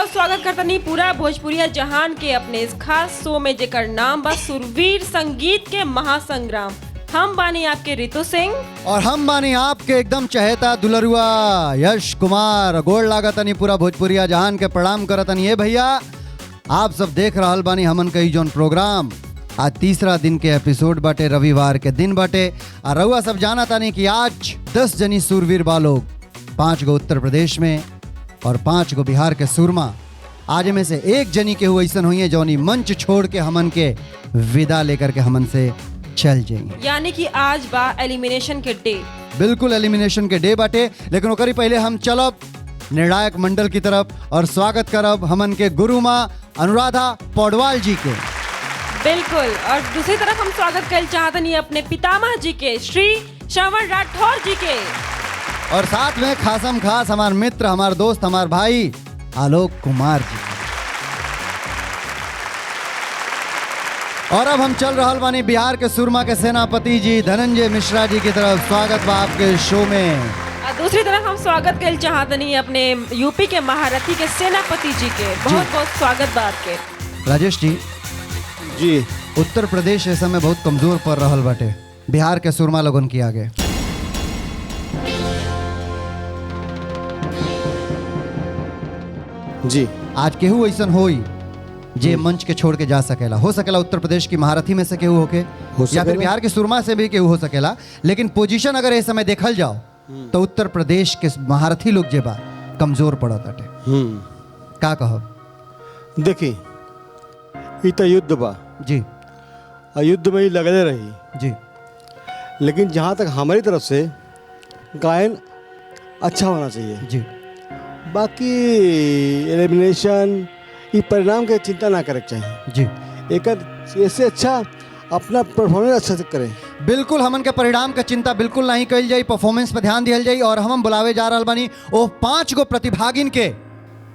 बहुत स्वागत करतनी पूरा भोजपुरिया जहान के अपने इस खास शो में जेकर नाम बा सुरवीर संगीत के महासंग्राम। हम बानी आपके रितु सिंह और हम बानी आपके एकदम चहेता दुलरुआ यश कुमार। गोड़ लागतनी पूरा भोजपुरिया जहान के प्रणाम करतनी। ये भैया आप सब देख रहल बानी हमन कई जोन प्रोग्राम। आज तीसरा दिन के एपिसोड बाटे, रविवार के दिन बाटे। और रउआ सब जाना तानी कि आज 10 जनी सूरवीर बालोग, 5 गो उत्तर प्रदेश में और 5 गो बिहार के सूरमा। आज में से एक जनी के हुए ऐसा हुई है जौनी मंच छोड़ के हमन के विदा लेकर के हमन से चल जाएंगे। यानी कि आज बा एलिमिनेशन के डे। बिल्कुल एलिमिनेशन के डे बाटे, लेकिन ओकरी पहले हम चलब निर्णायक मंडल की तरफ और स्वागत करब हमन के गुरु माँ अनुराधा पौडवाल जी के। बिल्कुल। और दूसरी तरफ हम स्वागत कर चाहतनी अपने पितामह जी के श्री श्रवण राठौर जी के। और साथ में खासम खास हमारे मित्र, हमारे दोस्त, हमारे भाई आलोक कुमार जी। और अब हम चल रहल बानी बिहार के सुरमा के सेनापति जी धनंजय मिश्रा जी की तरफ। स्वागत बा आपके शो में। और दूसरी तरफ हम स्वागत कर चाहतनी अपने यूपी के महारथी के सेनापति जी के। बहुत बहुत स्वागत बा आपके। राजेश जी जी, उत्तर प्रदेश इस समय बहुत कमजोर पड़ रहल बाटे बिहार के सुरमा लोगन की आगे। जी आज केहू ऐसा होई जे मंच के छोड़ के जा सकेला। हो सकेला उत्तर प्रदेश की महारथी में से केहू होके या फिर बिहार के सुरमा से भी केहू हो सकेला। लेकिन पोजीशन अगर इस समय देखल जाओ तो उत्तर प्रदेश के महारथी लोग जे बा कमजोर पड़त बाटे। का कहब? देखी, ई तो युद्ध बा जी और युद्ध में ही लगले रही जी। लेकिन जहाँ तक हमारी तरफ से गायन अच्छा होना चाहिए। जी बाकी एलिमिनेशन ये परिणाम के चिंता ना करे चाहिए। जी एक ऐसे अच्छा अपना परफॉर्मेंस अच्छा से करें। बिल्कुल, हमन के परिणाम का चिंता बिल्कुल नहीं कल जाई, परफॉर्मेंस पे ध्यान दिहल जाई। और हम बुलावे जा रहल बानी ओ 5 गो प्रतिभागिन के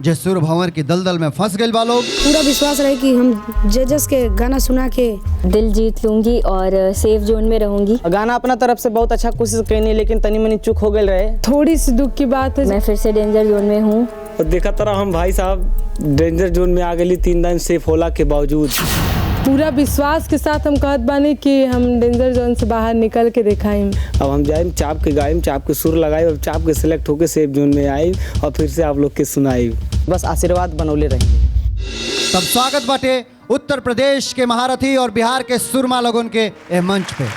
जे सुर भंवर की दलदल में फंस गए बा लोग। पूरा विश्वास रहे कि हम जजेस के गाना सुना के दिल जीत लूंगी और सेफ जोन में रहूंगी। गाना अपना तरफ से बहुत अच्छा कोशिश करनी, लेकिन तनी मनी चूक हो गई रहे। थोड़ी सी दुख की बात है। मैं फिर से डेंजर जोन में हूँ। और देखा तरह हम भाई साहब डेंजर जोन में आ गई 3 दिन सेफ होला के बावजूद। पूरा विश्वास के साथ हम कहत बानी कि हम डेंजर जोन से बाहर निकल के दिखाएं। अब हम जाए चाप के गायम, चाप के सुर लगाए और चाप के सिलेक्ट होके सेफ जोन में आए और फिर से आप लोग के सुनाई। बस आशीर्वाद बनौले रहेंगे। तब स्वागत बाटे उत्तर प्रदेश के महारथी और बिहार के सुरमा लोगन के ए मंच पे।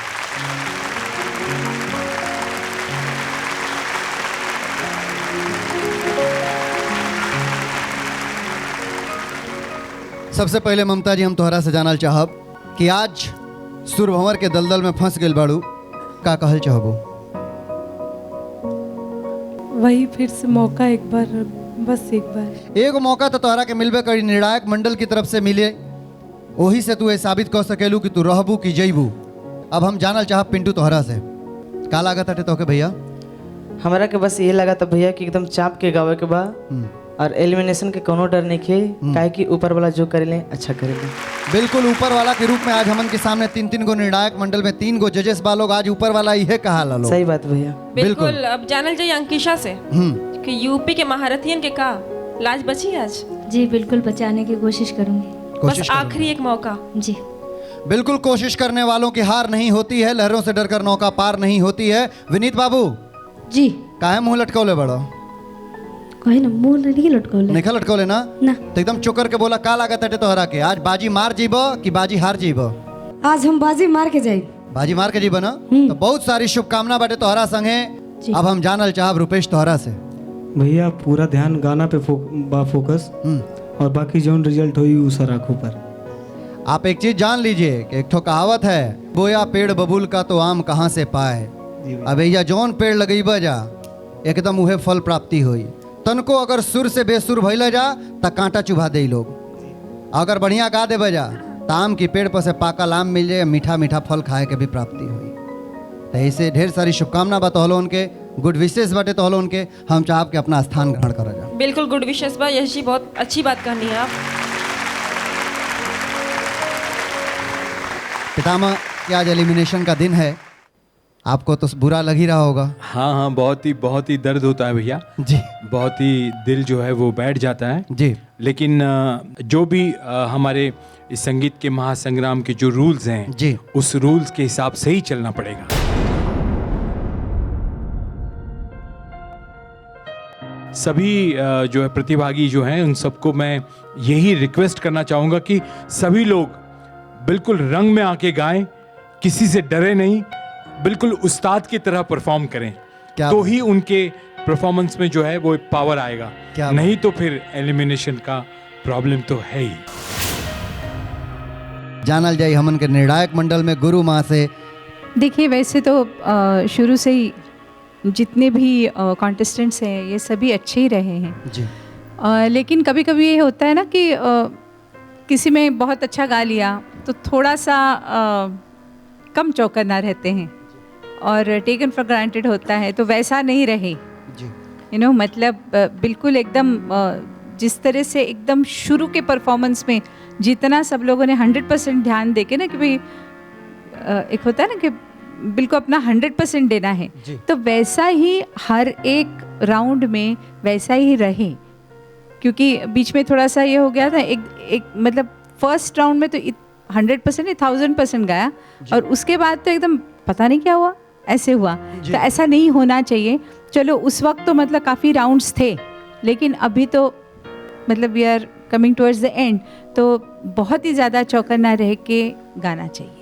सबसे पहले ममता जी, हम तोहरा से जानल चाहब कि आज सुर भंवर के दलदल में फंस गए बाड़ू, का कहल चाहबो? वही फिर से मौका एक बार, बस एक बार। एगो मौका तो तोहरा के मिलबे करी, निर्णायक मंडल की तरफ से मिले। वही से तू ये साबित कर सकेलू कि तू रहबू कि जईबू। अब हम जानल चाहब पिंटू तोहरा से, का लागत हटे तोहके भैया? हमारा के बस ये लगा था भैया कि एकदम चाप के गावे के बा और एलिमिनेशन के कोनो डर नहीं खे, काहे कि ऊपर वाला जो करेले अच्छा करेले। बिल्कुल, ऊपर वाला के रूप में आज हमन के सामने 3-3 गो निर्णायक मंडल में 3 गो जजेस बा लोग। आज ऊपर वाला इहे कहा ला लोग। सही बात भैया। बिल्कुल। अब जानल जाइए अंकिशा से कि यूपी के महारथियन के का लाज बची आज? जी बिल्कुल, बचाने की कोशिश करूंगी। बस आखिरी एक मौका। जी बिल्कुल, कोशिश करने वालों की हार नहीं होती है, लहरों से डरकर नौका पार नहीं होती है। विनीत बाबू जी, काहे मुंह लटकौले बड़ो? कहे ना मुंह नहीं लटकौले। नहीं लटकौले ना? ना। तो एकदम चुकर के बोला, का लागत हटे तोहरा के? आज बाजी मार जीबो कि बाजी हार जीबो? आज हम बाजी मार के जाए। बाजी मार के जीबो ना? तो बहुत सारी शुभकामना बाटे तोहरा संगे। अब हम जानल चाहब रुपेश तोहरा से। भैया पूरा ध्यान गाना पे फोकस और बाकी जो रिजल्ट हुई उस आंखों पर। आप एक चीज जान लीजिए कि एक ठो कहावत है, बोया पेड़ बबूल का तो आम कहाँ से पाए। अब भैया जौन पेड़ लगेबा जा एकदम उहे फल प्राप्ति हुई। तनको अगर सुर से बेसुर भइले जा त कांटा चुभा दे लोग। अगर बढ़िया गा दे बजा त आम की पेड़ पर से पाकल आम मिल जाए, मीठा मीठा फल खाए के भी प्राप्ति हुई। तो ऐसे ढेर सारी शुभकामना बा तोहलो उनके, गुड विशेष बाटे तोहलो उनके। हम चाहब के अपना स्थान ग्रहण करा जा। बिल्कुल गुड विशेष बा यश जी, बहुत अच्छी बात कहनी है आप। पितामह, कि आज एलिमिनेशन का दिन है। आपको तो बुरा लग ही रहा होगा। हाँ हाँ, बहुत ही दर्द होता है भैया जी। बहुत ही दिल जो है वो बैठ जाता है जी। लेकिन जो भी हमारे इस संगीत के महासंग्राम के जो रूल्स हैं जी, उस रूल्स के हिसाब से ही चलना पड़ेगा। सभी जो है प्रतिभागी जो हैं उन सबको मैं यही रिक्वेस्ट करना चाहूँगा कि सभी लोग बिल्कुल रंग में आके गाएं, किसी से डरे नहीं, बिल्कुल उस्ताद की तरह परफॉर्म करें, तो ही उनके परफॉर्मेंस में जो है वो पावर आएगा, नहीं तो फिर एलिमिनेशन का प्रॉब्लम तो है ही। जानल जाए हमन के निर्णायक मंडल में गुरु माँ से। देखिए वैसे तो शुरू से ही जितने भी कॉन्टेस्टेंट्स हैं ये सभी अच्छे ही रहे हैं जी। लेकिन कभी कभी ये होता है ना कि किसी में बहुत अच्छा गा लिया तो थोड़ा सा कम चौकन्ना रहते हैं और टेकन फॉर ग्रांटेड होता है, तो वैसा नहीं रहे जी। मतलब बिल्कुल एकदम जिस तरह से एकदम शुरू के परफॉर्मेंस में जितना सब लोगों ने 100% ध्यान देके ना कि भाई एक होता है ना कि बिल्कुल अपना 100% देना है, तो वैसा ही हर एक राउंड में वैसा ही रहे। क्योंकि बीच में थोड़ा सा ये हो गया था एक मतलब फर्स्ट राउंड में तो 100% नहीं 1000% गाया और उसके बाद तो एकदम पता नहीं क्या हुआ, ऐसे हुआ। तो ऐसा नहीं होना चाहिए। चलो उस वक्त तो मतलब काफ़ी राउंड्स थे, लेकिन अभी तो मतलब we are coming towards the end, तो बहुत ही ज़्यादा चौकन्ना रह के गाना चाहिए।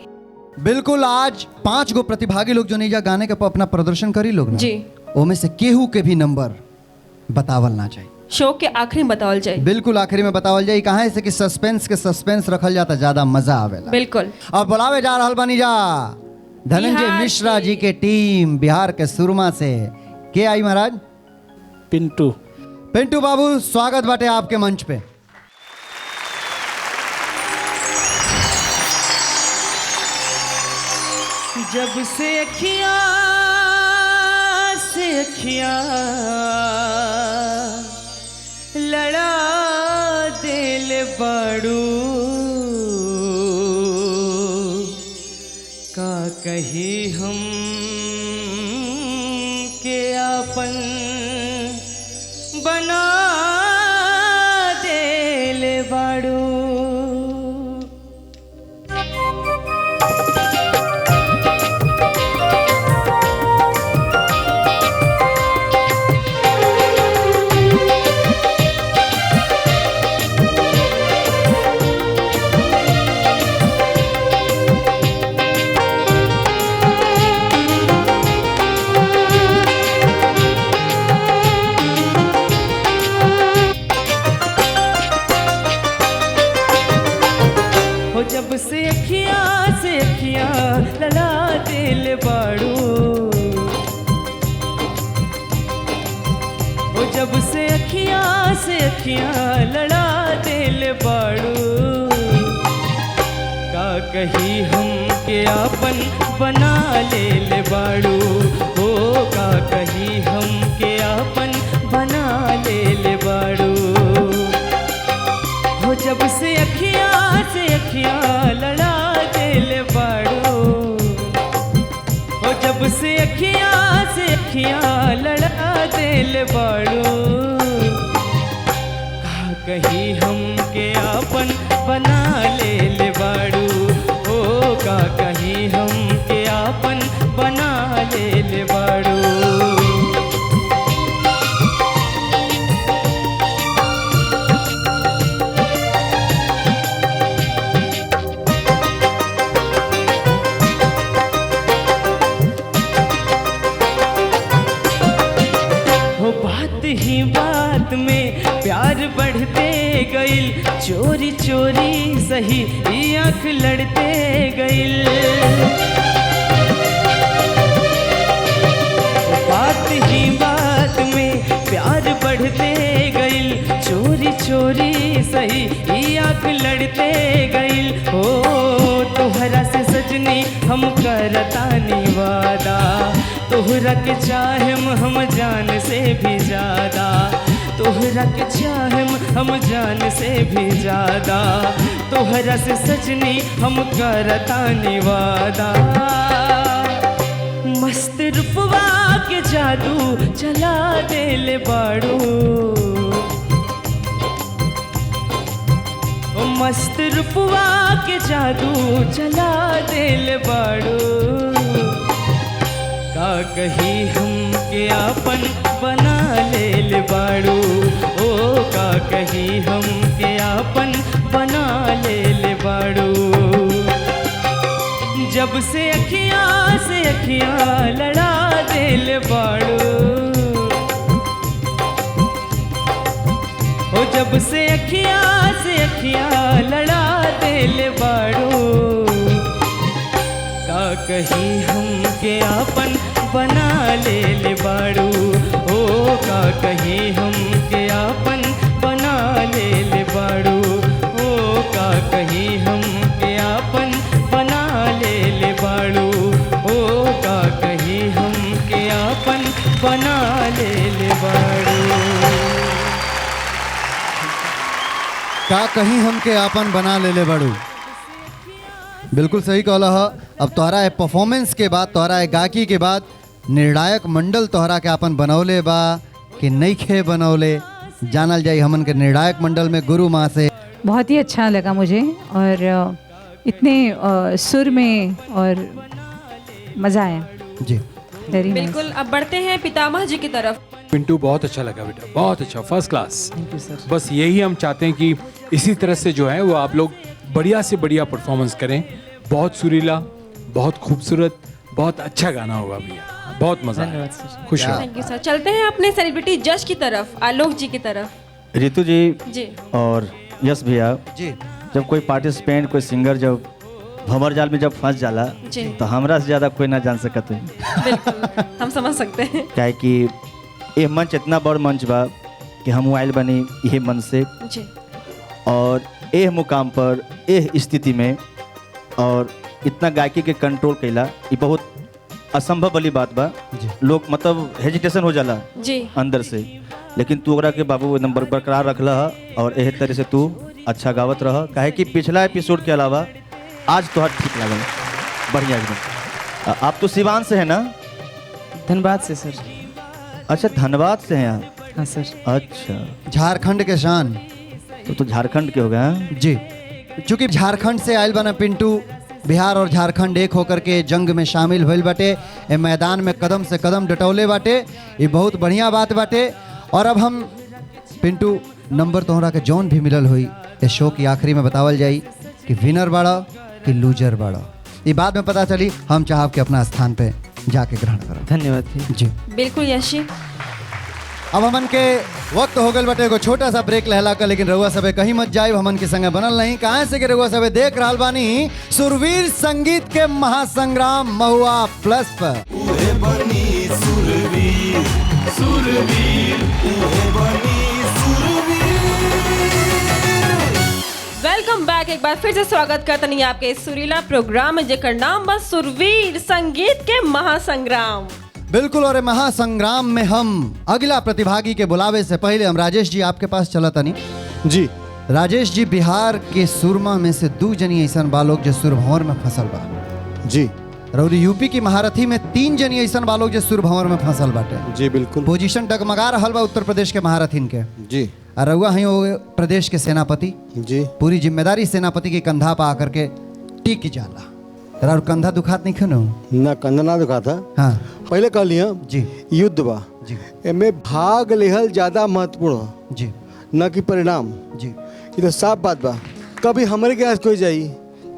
बिल्कुल। आज 5 गो प्रतिभागी लोग जो नहीं गाने के अपना प्रदर्शन करी लोग ना जी, ओमे से केहू के भी नंबर बतावल ना चाहिए, शो के आखिरी में बतावल जाए। बिल्कुल आखिरी में बतावल जाए। कहाँ है से कि सस्पेंस रखल जाता, ज्यादा मजा आवेला। बिल्कुल। और बुलावे जा रहल बानी जा धनंजय मिश्रा जी के टीम बिहार के सुरमा से। के आई महाराज? पिंटू बाबू, स्वागत बाटे आपके मंच पे। जब से अखियां लड़ा दिल बड़ू का कही हम के अपन बना दिल बड़ू। जब से अखियां लड़ा दिल बाड़ू, वो जब से अखियां लड़ा दिल बाड़ू का कही हम के अपन बना ले बाड़ू, हो का कही हम के अपन बना ले बाड़ू। हो जब से अखियां लड़ा दिल बाड़ू, हो जब से अखियां लड़ा दिल बाड़ू का कही हम के अपन बना ले बाड़ू, हो का कही हम के अपन बना ले बाड़ू। ही बात में प्यार बढ़ते गइल, चोरी चोरी सही आँख लड़ते गइल। बात ही बात में प्यार बढ़ते गइल, चोरी चोरी सही आँख लड़ते गइल। हो तोहरा से सजनी हम करतानी वादा, तोहरा के चाहम हम जान से भी ज्यादा, तोहरा के चाहम हम जान से भी ज्यादा, तोहरा से सजनी हम करतानी वादा। मस्त रूपवा के जादू चला देले बाड़ू, मस्त रूपवा के जादू चला देले बाड़ू। का कही हम के आपन बना ले बाड़ू, ओ का कही हम के आपन बना ले बाड़ू। जब से अखियाँ लड़ा देले बाड़ू, ओ जब से अखियाँ लड़ा देले बाड़ू। का कही हम के आपन बना ले बाड़ू, ओ का कही हम के आपन बना ले बाड़ू, ओ का कही हम के आपन बना ले बाड़ू, ओ का कही हम के आपन बना ले बाड़ू। का कहीं हमके आपन बना ले बड़ू। बिल्कुल सही कहला ह। अब तोहरा है परफॉर्मेंस के बाद, तोहरा है गायकी के बाद निर्णायक मंडल तोहरा के आपन बनौले बा कि नहीं खे बनौले, जानल जाई हमन के निर्णायक मंडल में गुरु माँ से। बहुत ही अच्छा लगा मुझे और इतने सुर में और मज़ा आया जी। Very nice. बिल्कुल। अब बढ़ते हैं पितामह जी की तरफ। पिंटू बहुत अच्छा लगा बेटा, बहुत अच्छा, फर्स्ट क्लास। थैंक यू सर। बस यही हम चाहते हैं कि इसी तरह से जो है वो आप लोग बढ़िया से बढ़िया परफॉर्मेंस करें। बहुत सुरीला, बहुत खूबसूरत, बहुत अच्छा गाना होगा भैया, बहुत मजा आया। धन्यवाद सर। खुश रहो। थैंक यू सर। चलते हैं अपने सेलिब्रिटी जज की तरफ, आलोक जी की तरफ। रितु जी जी और यश भैया जी, जब कोई पार्टिसिपेंट, कोई सिंगर जब भंवर जाल में जब फंस जाला जी। तो हमरा से ज़्यादा कोई ना जान सकत है। बिल्कुल हम समझ सकते हैं। क्या कि ये मंच इतना बड़ मंच बा कि हम आयल बनी यही मन से, जी। और एह मुकाम पर एह स्थिति में और इतना गायकी के कंट्रोल कैला ये बहुत असंभव वाली बात बा। लोग मतलब हेजिटेशन हो जाला जी अंदर से, लेकिन तू ओकरा के बाबू एकदम बरकरार रखला और एह तरह से तू अच्छा गावत रह। काहे कि पिछला एपिसोड के अलावा आज तो ठीक लागल, बढ़िया एकदम। आप तो सिवान से है ना? धनबाद से सर। अच्छा धनबाद से हैं आप? हाँ सर। अच्छा, झारखंड के शान। तो झारखंड के हो गए हैं? जी। चूंकि झारखंड से आयल बना पिंटू, बिहार और झारखंड एक होकर के जंग में शामिल भइल बाटे, ए मैदान में कदम से कदम डटौले बाटे, ये बहुत बढ़िया बात बाटे। और अब हम पिंटू नंबर तोहरा के जौन भी मिलल हुई इस शो की आखिरी में बतावल जाई कि विनर बाड़ा कि लूजर बाड़ा, ये बाद में पता चली। हम चाहब के अपना स्थान पे जाके ग्रहण करो। धन्यवाद जी। बिल्कुल यश जी। अब हमन के वक्त हो गल बटे एगो छोटा सा ब्रेक लहला कर, लेकिन रउआ सबे कहीं मत जाए, हमन के संगे बनल नहीं। कहाँ से कि रउआ सबे देख रहल बानी सुरवीर संगीत के महासंग्राम महुआ प्लस पर। Welcome bank. एक बार फिर से स्वागत करते हैं आपके इस सुरीला प्रोग्राम में जेकर नाम बस सुरवीर संगीत के महासंग्राम। बिल्कुल। और महासंग्राम में हम अगला प्रतिभागी के बुलावे से पहले हम राजेश जी आपके पास चला तनी। जी राजेश जी, बिहार के सुरमा में से 2 जनी ऐसन बालोग जो सुरभंवर में फसल बा। जी। रउरी यूपी की महारथी में 3 जनी ऐसन बालोग जो सुरभंवर में फसल बाटे। जी बिल्कुल। पोजीशन डगमगा रहल बा उत्तर प्रदेश के महारथीन के। जी। और रउआ हैं वो प्रदेश के सेनापति। जी। पूरी जिम्मेदारी सेनापति के कंधा पा आकर के टिक जाला। और कंधा दुखात नहीं खनो? ना कंधा ना दुखाता। हाँ। पहले कह लिया जी युद्ध बा जी, एमे भाग लेहल ज्यादा महत्वपूर्ण हो जी, न कि परिणाम जी। ये तो साफ बात बा। कभी हमारे के यहाँ से कोई जाई,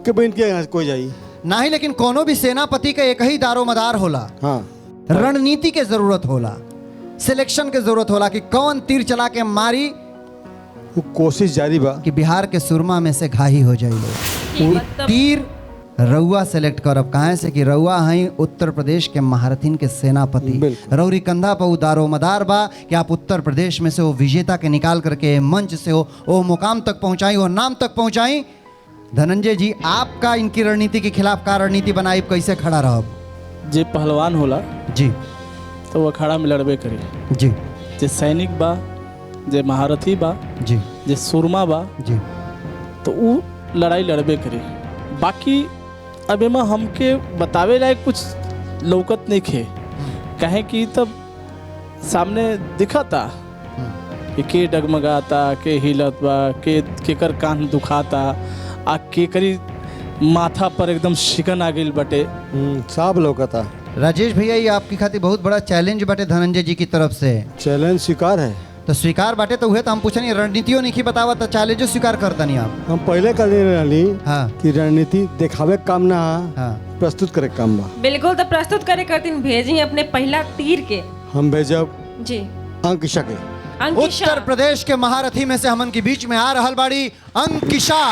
कभी इनके यहाँ से कोई जाई ना ही। लेकिन कोनो भी सेनापति का एक ही दारोमदार होला। हाँ। रणनीति के जरूरत होला, सिलेक्शन के जरूरत होला कि कौन तीर चला के मारी। वो कोशिश जारी बा कि बिहार के सुरमा में से घाही हो जाई लोग। तीर रउआ सेलेक्ट करब। कहाँ से कि रउआ हैं उत्तर प्रदेश के महारथीन के सेनापति। रउरी कंधा पर दारोमदार बा कि आप उत्तर प्रदेश में से वो विजेता के निकाल करके मंच से वो मुकाम तक पहुंचाई, वो नाम तक पहुंचाई। धनंजय जी, आपका इनकी रणनीति के खिलाफ का रणनीति बनाई, कैसे खड़ा रहब? जे पहलवान होला जी तो वो अखाड़ा में लड़बे करे। जी। जे सैनिक बा, जे महारथी बा, जी, जे सुरमा बा, जी, तो वो लड़ाई लड़बे करे। बाकी अब एमा हमके बतावे लायक कुछ लौकत नहीं खे कहे कि तब सामने दिखा था कि के डगमगाता के हिलत बा केकर कान दुखाता आ के करी माथा पर एकदम शिकन आ गई बटे साफ लौकता। राजेश भैया ये आपकी खातिर बहुत बड़ा चैलेंज बाटे धनंजय जी की तरफ से। चैलेंज स्वीकार है तो स्वीकार बाटे तो हुए तो हम पूछनी रणनीतियों नहीं बतावा तो चैलेंज स्वीकार करता नहीं आप। हम पहले कर रही हाँ कि रणनीति दिखावे काम ना हाँ प्रस्तुत करे काम बा। बिल्कुल तो प्रस्तुत करे करतीन भेजी अपने पहला तीर के। हम भेजब जी अंकिशा के। उत्तर प्रदेश के महारथी में से हमन के बीच में आ रहल बाड़ी अंकिशा।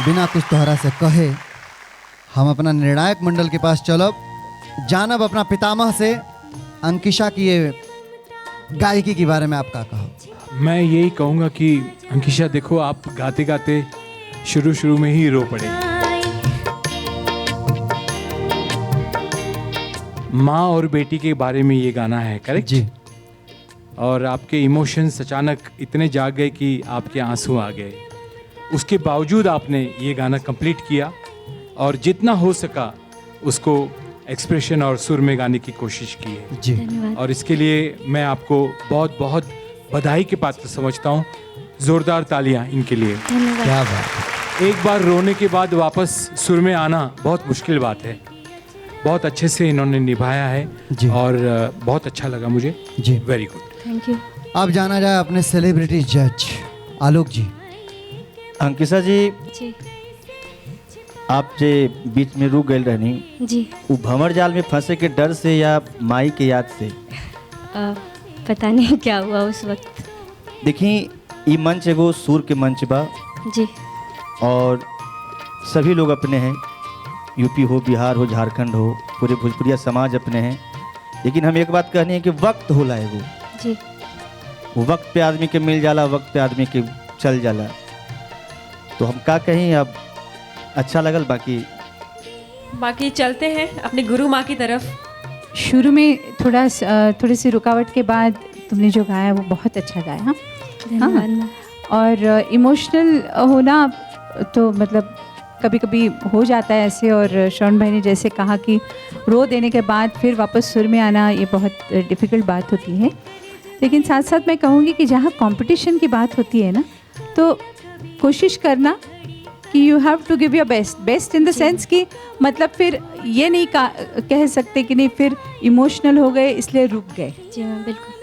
बिना कुछ तोहरा से कहे हम अपना निर्णायक मंडल के पास चलब, जानब अपना पितामह से अंकिशा की ये गायकी के बारे में आप क्या कहो। मैं यही कहूँगा कि अंकिशा देखो, आप गाते गाते शुरू में ही रो पड़े। माँ और बेटी के बारे में ये गाना है, करेक्ट जी। और आपके इमोशंस अचानक इतने जाग गए कि आपके आंसू आ गए। उसके बावजूद आपने ये गाना कंप्लीट किया और जितना हो सका उसको एक्सप्रेशन और सुर में गाने की कोशिश की है जी। और इसके लिए मैं आपको बहुत बहुत बधाई के पात्र समझता हूँ। जोरदार तालियां इनके लिए। क्या बात। एक बार रोने के बाद वापस सुर में आना बहुत मुश्किल बात है। बहुत अच्छे से इन्होंने निभाया है और बहुत अच्छा लगा मुझे जी। Very good, thank you. अब जाना जाए अपने सेलिब्रिटी जज आलोक जी। अंकिशा जी, जी आप जे बीच में रुक गए रहनी, जी वो भंवर जाल में फंसे के डर से या माई के याद से? पता नहीं क्या हुआ उस वक्त। देखी, ये मंच एगो सुर के मंच बा जी और सभी लोग अपने हैं, यूपी हो, बिहार हो, झारखंड हो, पूरे भोजपुरिया समाज अपने हैं। लेकिन हम एक बात कहनी है कि वक्त होला एगो, जी वो वक्त पे आदमी के मिल जाला, वक्त पे आदमी के चल जाला। तो हम का कहीं, अब अच्छा लगल। बाकी चलते हैं अपनी गुरु माँ की तरफ। शुरू में थोड़ी सी रुकावट के बाद तुमने जो गाया वो बहुत अच्छा गाया। हाँ धन्यवाद मैम। और इमोशनल होना तो मतलब कभी कभी हो जाता है ऐसे, और श्रवण भाई ने जैसे कहा कि रो देने के बाद फिर वापस सुर में आना ये बहुत डिफ़िकल्ट बात होती है। लेकिन साथ साथ मैं कहूँगी कि जहाँ कंपटीशन की बात होती है ना, तो कोशिश करना कि you have to give your best in the sense कि मतलब फिर ये नहीं कह सकते कि नहीं फिर इमोशनल हो गए इसलिए रुक गए। जी मैम बिल्कुल।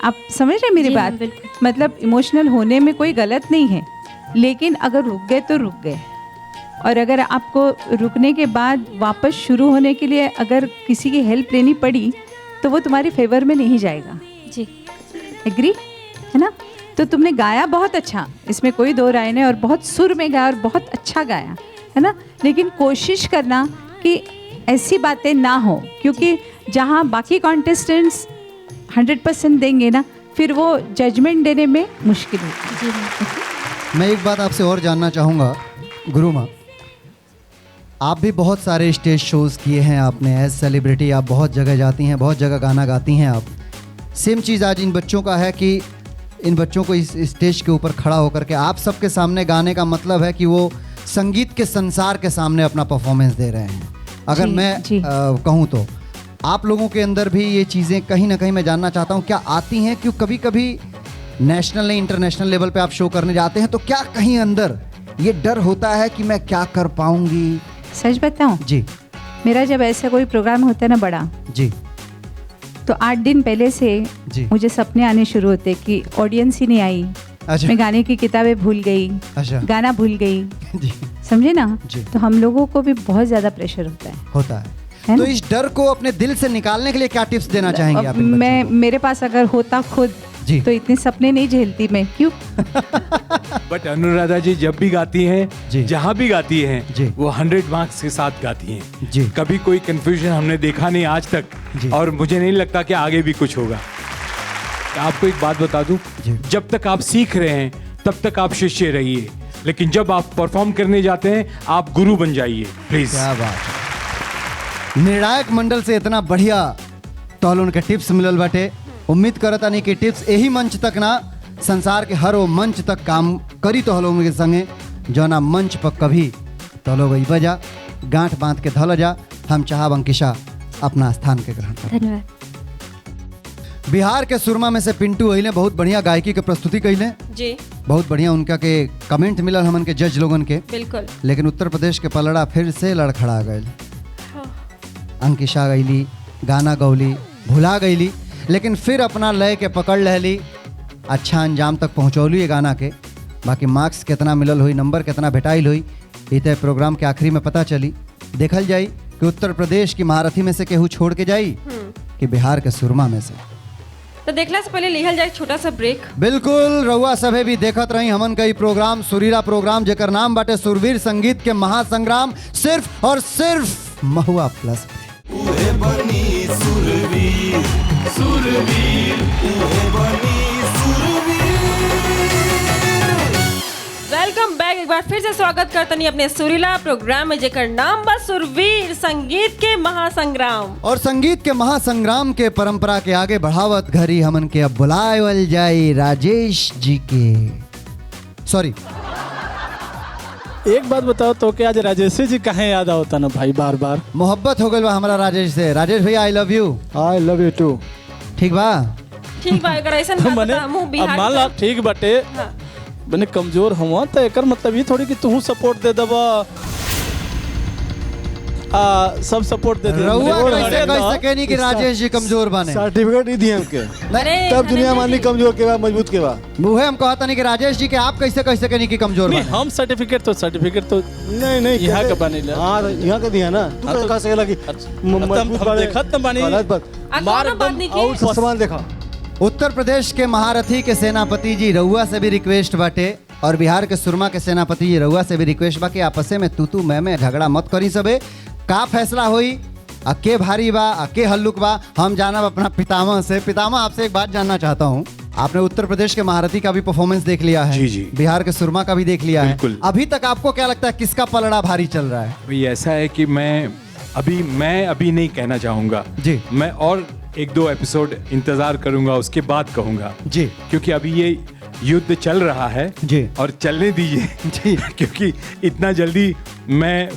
आप समझ रहे हैं मेरी जी बात? मैम, बिल्कुल। मतलब इमोशनल होने में कोई गलत नहीं है, लेकिन अगर रुक गए तो रुक गए। और अगर आपको रुकने के बाद वापस शुरू होने के लिए अगर किसी की हेल्प लेनी पड़ी तो वो तुम्हारी फेवर में नहीं जाएगा। जी एग्री है ना? तो तुमने गाया बहुत अच्छा, इसमें कोई दो राय नहीं, और बहुत सुर में गाया और बहुत अच्छा गाया है ना। लेकिन कोशिश करना कि ऐसी बातें ना हो, क्योंकि जहाँ बाकी कॉन्टेस्टेंट्स 100% देंगे ना, फिर वो जजमेंट देने में मुश्किल होगी। जी मैं एक बात आपसे और जानना चाहूँगा गुरु माँ, आप भी बहुत सारे स्टेज शोज़ किए हैं आपने एज सेलिब्रिटी, आप बहुत जगह जाती हैं, बहुत जगह गाना गाती हैं आप। सेम चीज़ आज इन बच्चों का है कि इन बच्चों को इस स्टेज के ऊपर खड़ा होकर के आप सबके सामने गाने का मतलब है कि वो संगीत के संसार के सामने अपना परफॉर्मेंस दे रहे हैं। अगर मैं कहूँ तो आप लोगों के अंदर भी ये चीज़ें कहीं ना कहीं मैं जानना चाहता हूँ क्या आती हैं? क्यों कभी कभी नेशनल नहीं इंटरनेशनल लेवल पे आप शो करने जाते हैं तो क्या कहीं अंदर ये डर होता है कि मैं क्या कर पाऊंगी? सच बताऊं जी, मेरा जब ऐसा कोई प्रोग्राम होता है ना बड़ा, जी, तो 8 दिन पहले से जी, मुझे सपने आने शुरू होते कि ऑडियंस ही नहीं आई। अच्छा। मैं गाने की किताबें भूल गई, अच्छा। गाना भूल गई, जी, समझे ना? जी। तो हम लोगों को भी बहुत ज़्यादा प्रेशर होता है तो ना? इस डर को अपने दिल से निकालने के लिए क्या टिप्स देना चाहेंगे आप इन मैं मेरे पास अगर होता खुद जी। तो इतने सपने नहीं झेलती मैं, क्यों? बट अनुराधा जी जब भी गाती हैं, जहाँ भी गाती हैं, वो 100 मार्क्स के साथ गाती हैं जी। कभी कोई कंफ्यूजन हमने देखा नहीं आज तक, और मुझे नहीं लगता कि आगे भी कुछ होगा। आपको एक बात बता दूं, जब तक आप सीख रहे हैं तब तक आप शिष्य रहिए, लेकिन जब आप परफॉर्म करने जाते हैं आप गुरु बन जाइए प्लीज। क्या बात है। निर्णायक मंडल से इतना बढ़िया तोहलों के टिप्स मिलल बाटे। उम्मीद करता नहीं कि टिप्स यही मंच तक ना संसार के हर वो मंच तक काम करी तोहलों के संगे, जो ना मंच पर कभी तोहलो गई बजा गांठ बांध के धल जा। हम चाहब अंकिशा अपना स्थान के ग्रहण कर। धन्यवाद। बिहार के सुरमा में से पिंटू अइले बहुत बढ़िया गायकी के प्रस्तुति कैले जी, बहुत बढ़िया उनका के कमेंट मिलल हमन के जज लोगन के। बिल्कुल। लेकिन उत्तर प्रदेश के पलड़ा फिर से लड़खड़ा गए। अंकिशा गईली, गाना गौली, भुला गईली, लेकिन फिर अपना लय के पकड़ लहली, अच्छा अंजाम तक पहुँचौली ये गाना के। बाकी मार्क्स कितना मिलल हुई, नंबर कितना भेटाइल हुई, ये प्रोग्राम के आखिरी में पता चली। देखल जाई कि उत्तर प्रदेश की महारथी में से केहू छोड़ के जाई कि बिहार के सुरमा में से। तो देखला से पहले लिहल जाए छोटा सा ब्रेक। बिल्कुल, रउआ सभे भी देखत रही हमन का ई प्रोग्राम, सुरीला प्रोग्राम जेकर नाम बाटे सुरवीर संगीत के महासंग्राम, सिर्फ और सिर्फ महुआ प्लस। उहे बनी सुरवीर, सुरवीर, उहे बनी सुरवीर। Welcome bank. एक बार फिर से स्वागत करतनी अपने सुरीला प्रोग्राम में जेकर नाम बा सुरवीर संगीत के महासंग्राम। और संगीत के महासंग्राम के परंपरा के आगे बढ़ावत घरी हमन के अब बुलावल जाई राजेश जी के। सॉरी, एक बात बताओ तो क्या आज राजेश जी कहाँ याद आवता ना भाई बार बार? मोहब्बत हो गई बा हमारा राजेश से। राजेश भैया I love you. I love you too. ठीक बा? ठीक बा, अगर ऐसा मने मुंह बिहार मान ला ठीक बटे, मैंने कमजोर हुआ तो एकर मतलब ये थोड़ी कि तू सपोर्ट दे दबा सब सपोर्ट दे दे रउआ कैसे कह सके नहीं कि राजेश जी कमजोर बने? सर्टिफिकेट ही दिए हमके तब दुनिया मानी कमजोर के बा मजबूत के बा। मुहे हम कहता नहीं कि राजेश जी के आप कैसे कह सके नहीं कि कमजोर नहीं बने? हम सर्टिफिकेट तो नहीं यहाँ का बने हाँ यहाँ का दिया ना तू कह सकेला कि मजबूत हम देखत न बानी गलत बात मार एकदम और सवाल देखा। उत्तर प्रदेश के महारथी के सेनापति जी रउआ से भी रिक्वेस्ट बाटे और बिहार के सुरमा के सेनापति जी रउआ से भी रिक्वेस्ट बा कि आपसे में तू मैं झगड़ा मत करी सबे। का फैसला होई के भारी बा के हल्लुक बा हम जानब अपना पितामह से। पितामह आपसे एक बात जानना चाहता हूँ, आपने उत्तर प्रदेश के महारथी का भी परफॉर्मेंस देख लिया है, जी। बिहार के सुरमा का भी देख लिया है, अभी तक आपको क्या लगता है किसका पलड़ा भारी चल रहा है? भाई ऐसा है कि मैं अभी नहीं कहना चाहूंगा जी, मैं और 1-2 एपिसोड इंतजार करूंगा उसके बाद कहूंगा जी, क्योंकि अभी ये युद्ध चल रहा है जी और चलने दीजिए जी क्योंकि इतना जल्दी मैं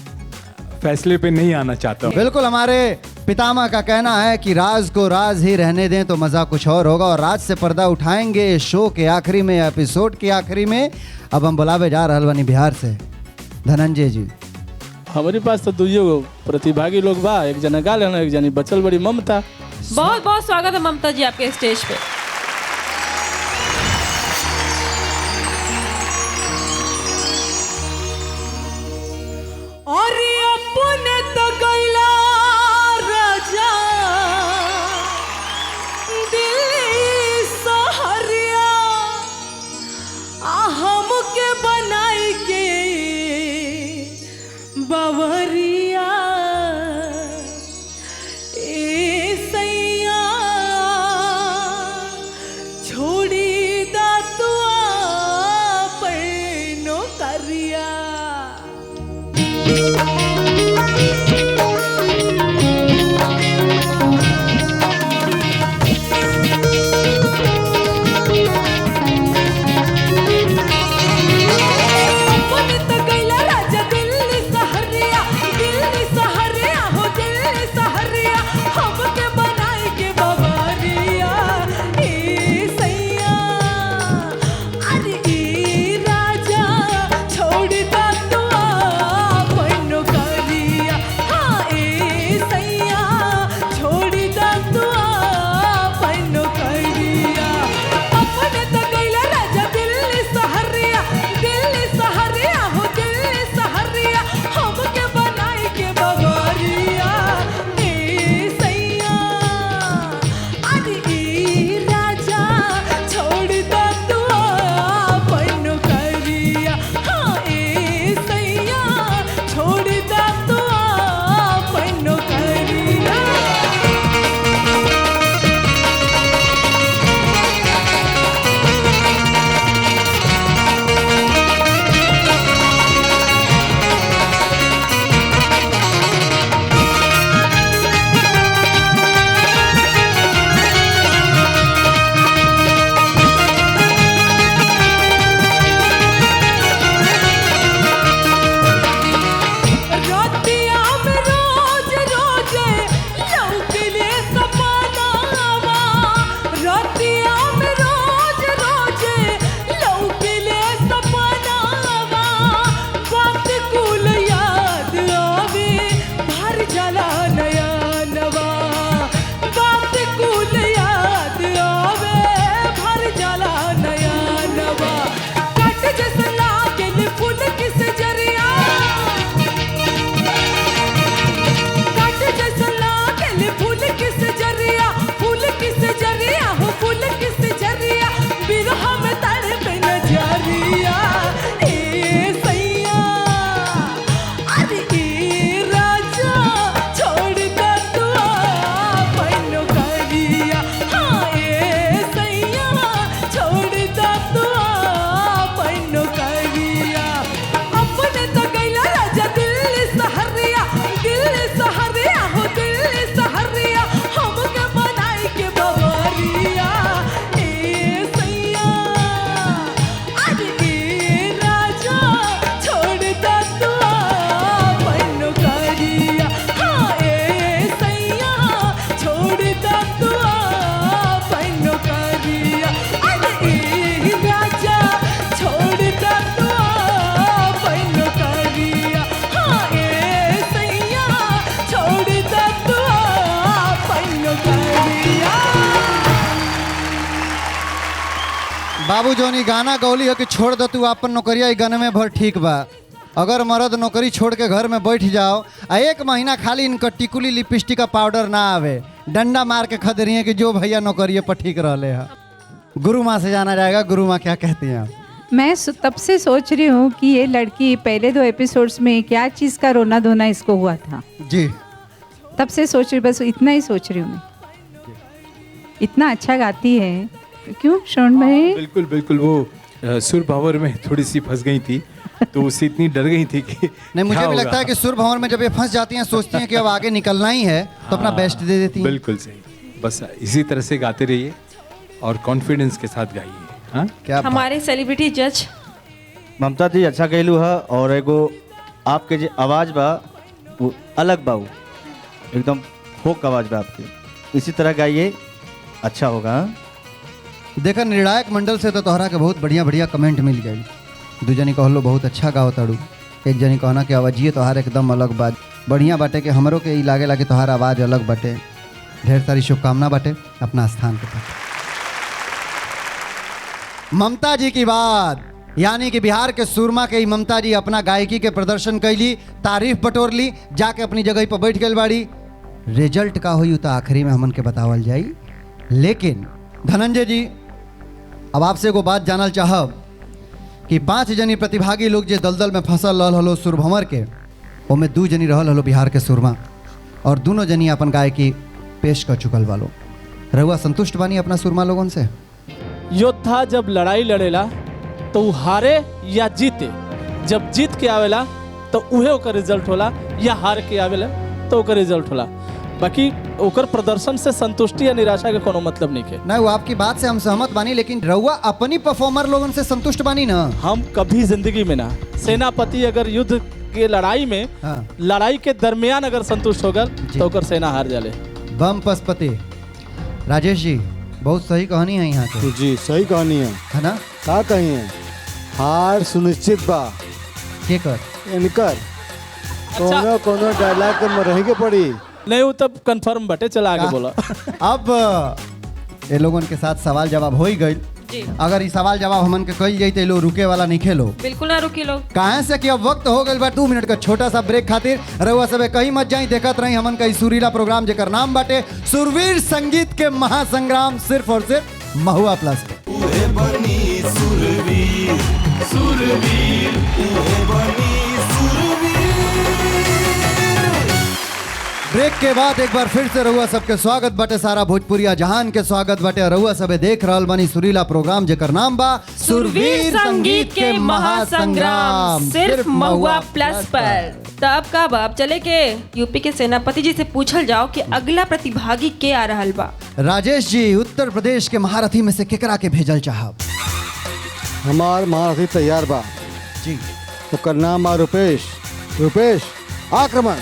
फैसले पे नहीं आना चाहता हूँ। बिल्कुल, हमारे पितामह का कहना है कि राज को राज ही रहने दें तो मजा कुछ और होगा और राज से पर्दा उठाएंगे शो के आखिरी में, एपिसोड के आखिरी में। अब हम बुलावे जा रहल बानी बिहार से धनंजय जी। हमारे पास तो दुइयो प्रतिभागी लोग बा, एक जना गा लेना, एक जनी बचल बड़ी ममता। बहुत बहुत स्वागत है ममता जी आपके स्टेज पे। और अपने तो गैला राजा दिल्ली सहरिया हमके बनाई के बवरिया ए सैया छोड़ी दा तुआ पैनो करिया। बाबू जोनी गाना गौली है कि छोड़ दो तू अपन नौकरिया ई गाने में भर ठीक बा। अगर मर्द नौकरी छोड़ के घर में बैठ जाओ आ 1 महीना खाली इनका टिकुली लिपस्टिक का पाउडर ना आवे, डंडा मार के खदेरी है कि जो भैया नौकरिये पर ठीक रहले है। गुरु माँ से जाना जाएगा, गुरु माँ क्या कहती हैं आप? मैं तब से सोच रही हूँ कि ये लड़की पहले 2 एपिसोड्स में क्या चीज़ का रोना धोना इसको हुआ था जी। तब से सोच रही, बस इतना ही सोच रही हूँ मैं। इतना अच्छा गाती है, क्यों श्रवण भाई? बिल्कुल बिल्कुल, वो सुर भंवर में थोड़ी सी फंस गई थी, तो उससे इतनी डर गई थी कि नहीं, मुझे भी लगता है कि सुर भंवर में जब ये फंस जाती हैं सोचती हैं कि अब आगे निकलना ही है तो अपना बेस्ट दे देती हैं। बिल्कुल सही, बस इसी तरह से गाते रहिए और कॉन्फिडेंस के साथ गाइए। हाँ, क्या हमारे सेलिब्रिटी जज ममता जी अच्छा कहलू है, और एगो आपके जो आवाज़ बा वो अलग बा, वो एकदम फोक आवाज़ बा आपकी, इसी तरह गाइए, अच्छा होगा। देखा निर्णायक मंडल से तो तोहरा के बहुत बढ़िया बढ़िया कमेंट मिल गई। 2 जनी कहलो बहुत अच्छा गाओ ताड़ू, 1 जनी कहना कि आवाजिए तोहार एकदम अलग बात बढ़िया बाटे कि हमरों के ई लागे लागे तोहार आवाज़ अलग बाटे। ढेर सारी शुभकामना बाटे अपना स्थान पे। ममता जी की बात, यानी कि बिहार के सुरमा के ममता जी अपना गायकी के प्रदर्शन कैली, तारीफ बटोर ली, जाके अपनी जगह पर बैठ गई बाड़ी। रिजल्ट का हुई तो आखिरी में हमन के बतावल जाई। लेकिन धनंजय जी, अब आपसे एगो बात जानल चाहब कि 5 जनी प्रतिभागी लोग जो दलदल में फंसल रहल हलो सुर भंवर के, ओमे 2 जनी रहल हलो बिहार के सुरमा, और दोनों जनी अपन गायकी पेश कर चुकल वालो। रहुआ संतुष्ट बानी अपना सुरमा लोगन से? योद्धा जब लड़ाई लड़ेला तो वो हारे या जीते, जब जीत के आवेला तो उहे ओकर रिजल्ट होला, या हार के आवेला तो ओकर रिजल्ट होला। बाकी ओकर प्रदर्शन से संतुष्टि या निराशा के कोनो मतलब नहीं है। नहीं, वो आपकी बात से हम सहमत बानी, लेकिन रहुआ अपनी परफॉर्मर लोगन से संतुष्ट बानी ना? हम कभी जिंदगी में ना, सेनापति अगर युद्ध के लड़ाई में लड़ाई के दरमियान अगर संतुष्ट होगा तो ओकर सेना हार जाले। बम पशुपति राजेश जी, बहुत सही कहानी है यहाँ के। जी सही कहानी है ना? का कही है, हार सुनिश्चित बा के कर इनकर कोनो कोनो डायलॉग के में रहेंगे पड़ी नहीं, वो तब कंफर्म बटे, चला आगे बोला। अब ये लोगों के साथ सवाल जवाब हो ही गई। अगर ये सवाल जवाब हमन के कही जाते लो रुके वाला नहीं खेलो, बिल्कुल ना रुकी लोग। कहाँ से कि अब वक्त हो गई बा 2 मिनट का छोटा सा ब्रेक खातिर। रहुआ सब कहीं मत जाई, देखत रही हमन का सुरीला प्रोग्राम जेकर नाम बाटे सुरवीर संगीत के महासंग्राम, सिर्फ और सिर्फ महुआ प्लस पे। उहे बनी सुरवीर, सुरवीर, उहे बनी सुरवीर। ब्रेक के बाद एक बार फिर से रहुआ सबके स्वागत बाटे, सारा भोजपुरिया जहान के स्वागत बाटे। रहुआ सबे देख रहल बानी सुरीला प्रोग्राम जेकर नाम बा सुरवीर संगीत के महासंग्राम, सिर्फ महुआ प्लस पर। तब का बाप चले के यूपी के सेनापति जी से पूछल जाओ कि अगला प्रतिभागी के आ रहल बा। राजेश जी, उत्तर प्रदेश के महारथी में से केकरा के भेजल चाहब? हमार महारथी तैयार बा जी, ओकर नाम बा रुपेश। रुपेश आक्रमण।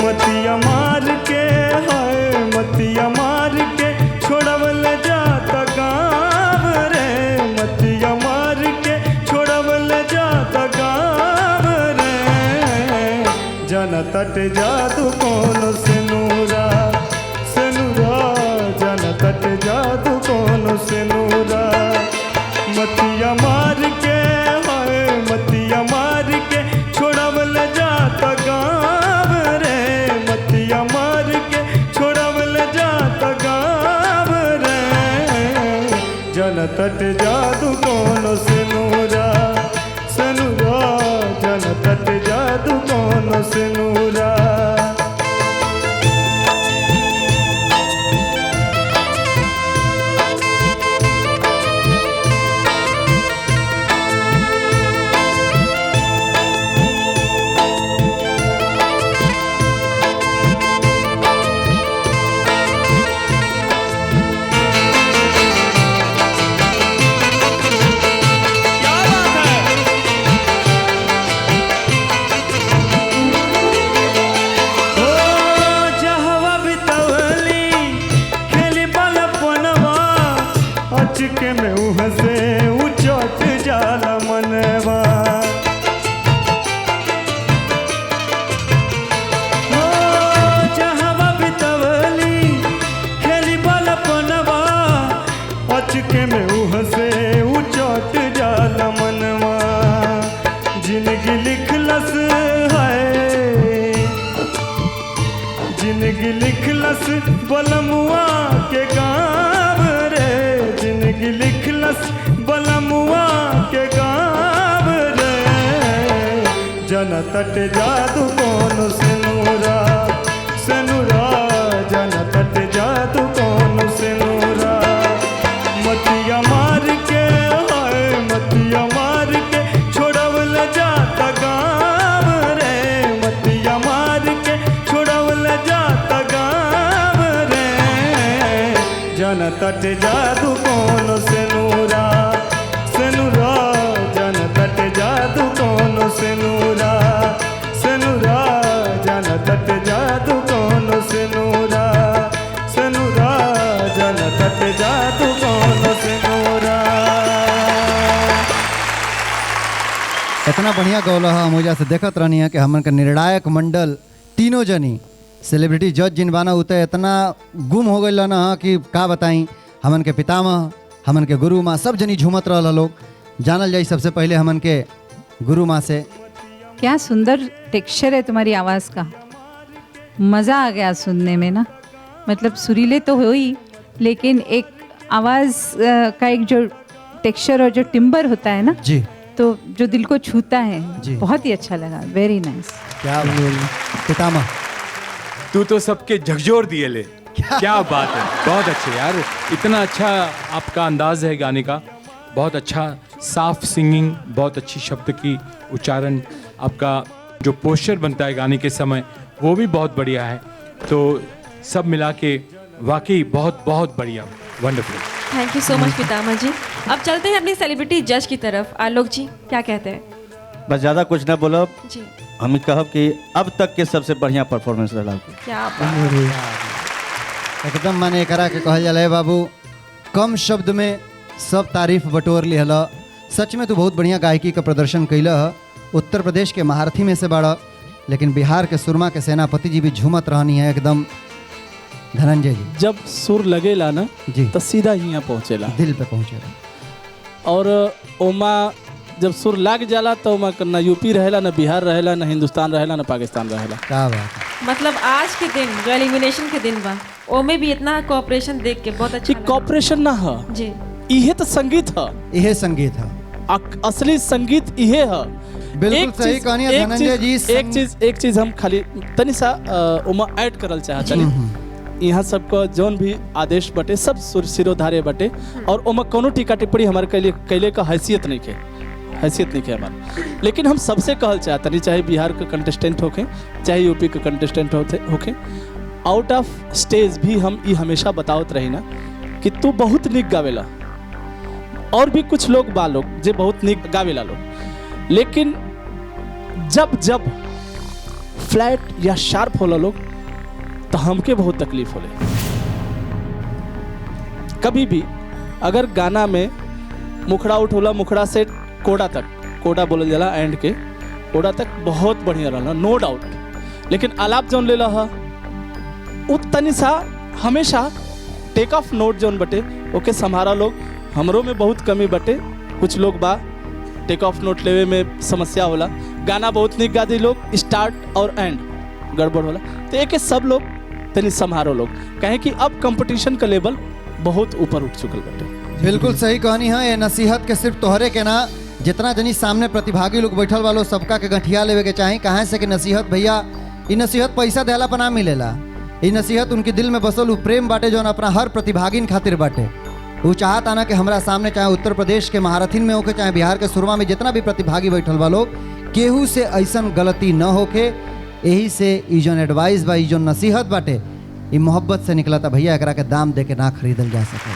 मतिया मार के हाय मतिया मार के छोड़वल जाता गाँव रे, मतिया मार के छोड़वल जाता गाँव रे। जन तट जादू कौन से नूरा जन तट जादू कौन से नूरा। मतिया मार के हाय मतिया मार के छोड़वल जाता गाँव रे, मतिया मार के छोड़वल जाता गाँव रे। जन तट जादू कौन से नूरा जन तट जादू कौन से नूरा। बलमुआ के गाँव रे, जिंदगी लिखलस बलमुआ के गाँव रे। जन तट जादू कौन सिनुरा सिनुरा, जन तट जादू कौन सिनुरा। मतिया मार के हाय मतिया मार के छोड़वल जाता गाँव रे, मतिया मार के छोड़वल जाता गाँव रे। जन तट जादू कौन सिनुरा सिनुरा, जन तट जादू कौन सिनुरा सिनुरा, जन तट जादू कौन सिनुरा सिनुरा, जन तट जादू कौन सिनुरा। इतना बढ़िया गौला है। मुझे से देखत रहनी है कि हमन का निर्णायक मंडल तीनों जनी सेलिब्रिटी जज जिन बाना उते इतना गुम हो गई ना कि का बताई। हमन के पितामह, हमन के गुरु माँ सब जनी झूमत रहा लोग। जानल जाई सबसे पहले हमन के गुरु माँ से। क्या सुंदर टेक्सचर है तुम्हारी आवाज़ का, मज़ा आ गया सुनने में ना। मतलब सुरीले तो हो ही, लेकिन एक आवाज़ का एक जो टेक्सचर और जो टिम्बर होता है ना जी, तो जो दिल को छूता है जी। बहुत ही अच्छा लगा। Very nice. क्या पितामह, तू तो सबके झकझोर दिए ले। क्या बात है, बहुत अच्छे यार। इतना अच्छा आपका अंदाज है गाने का, बहुत अच्छा साफ सिंगिंग, बहुत अच्छी शब्द की उच्चारण, आपका जो पोस्चर बनता है गाने के समय वो भी बहुत बढ़िया है। तो सब मिला के वाकई बहुत बहुत बढ़िया, wonderful. Thank you so much पितामह जी। अब चलते हैं अपनी सेलिब्रिटी जज की तरफ। आलोक जी क्या कहते हैं? बस ज़्यादा कुछ ना बोलो, जी हम कहब कि अब तक के सबसे बढ़िया परफॉर्मेंस रहा। क्या बात है। एकदम माने करा के कहल जाला है बाबू, कम शब्द में सब तारीफ बटोर लिहल। सच में तू बहुत बढ़िया गायकी का प्रदर्शन कैला है। उत्तर प्रदेश के महारथी में से बाड़ा, लेकिन बिहार के सुरमा के सेनापति जी भी झूमत रहनी है एकदम। धनंजय जी, जब सुर लगेला ना जी तो सीधा यहाँ पहुँचेला, दिल पे पहुँचेला। और ओमा जब सुर लाग जाला तो ओमा ना यूपी रहेला, ना बिहार रहेला, ना हिंदुस्तान रहेला, ना पाकिस्तान रहेला। क्या बात है। मतलब आज के दिन जो एलिमिनेशन के दिन बा, ओमे भी इतना कोऑपरेशन देख के बहुत अच्छा लगा। कोऑपरेशन ना है जी, इहे तो संगीत है, इहे संगीत है, असली संगीत इहे है। बिल्कुल सही कहानी है धनंजय जी। एक चीज हम खाली तनी सा उमा ऐड करल चाहत। यहाँ सबको जौन भी आदेश बटे सब सिरोधार्य बटे, और उमा कोनो टीका टिप्पणी हमारे कैले का हैसियत नहीं है हमारे। लेकिन हम सबसे कहल चाहतनी, चाहे बिहार के कंटेस्टेंट होके, चाहे यूपी के कंटेस्टेंट होके, आउट ऑफ स्टेज भी हम ये हमेशा बतावत रही ना कि तू बहुत निक गावेला, और भी कुछ लोग बा लोग जे बहुत निक गावेला लोग, लेकिन जब फ्लैट या शार्प होला लोग तो हमके बहुत तकलीफ होले। कभी भी अगर गाना में मुखड़ा उठ होला, मुखड़ा से कोड़ा तक, कोड़ा बोलल जाला एंड के कोड़ा तक बहुत बढ़िया रहा, नो डाउट। लेकिन आलाप जौन ले रहा तनी सा हमेशा टेक ऑफ नोट जौन बटे ओके संभारा लोग। हमरों में बहुत कमी बटे, कुछ लोग बा टेक ऑफ नोट लेवे में समस्या होला। गाना बहुत निक गा दी लोग, स्टार्ट और एंड गड़बड़ होला, तो एक सब लोग तनी संभारो लोग, कहे कि अब कंपटीशन का लेवल बहुत ऊपर उठ चुकल बटे। बिल्कुल सही कहानी है। ये नसीहत के सिर्फ तोहरे के ना, जितना जनी सामने प्रतिभागी लोग बैठल वालों सबका के गठिया लेवे के चाही। कहाँ से कि नसीहत भैया, ये नसीहत पैसा देला पर ना मिलेला। ये नसीहत उनके दिल में बसल प्रेम बाटे जो अपना हर प्रतिभागिन खातिर बाटे। वो चाहत आना कि हमारा सामने चाहे उत्तर प्रदेश के महारथीन में होके, चाहे बिहार के सुरमा में जितना भी प्रतिभागी बैठल बा लोग, केहू से ऐसा गलती न होके। यही से ई जोन एडवाइस बा, ई जोन नसीहत बाटे, ये मोहब्बत से निकला था भैया। एकरा के दाम दे के ना खरीदल जा सके।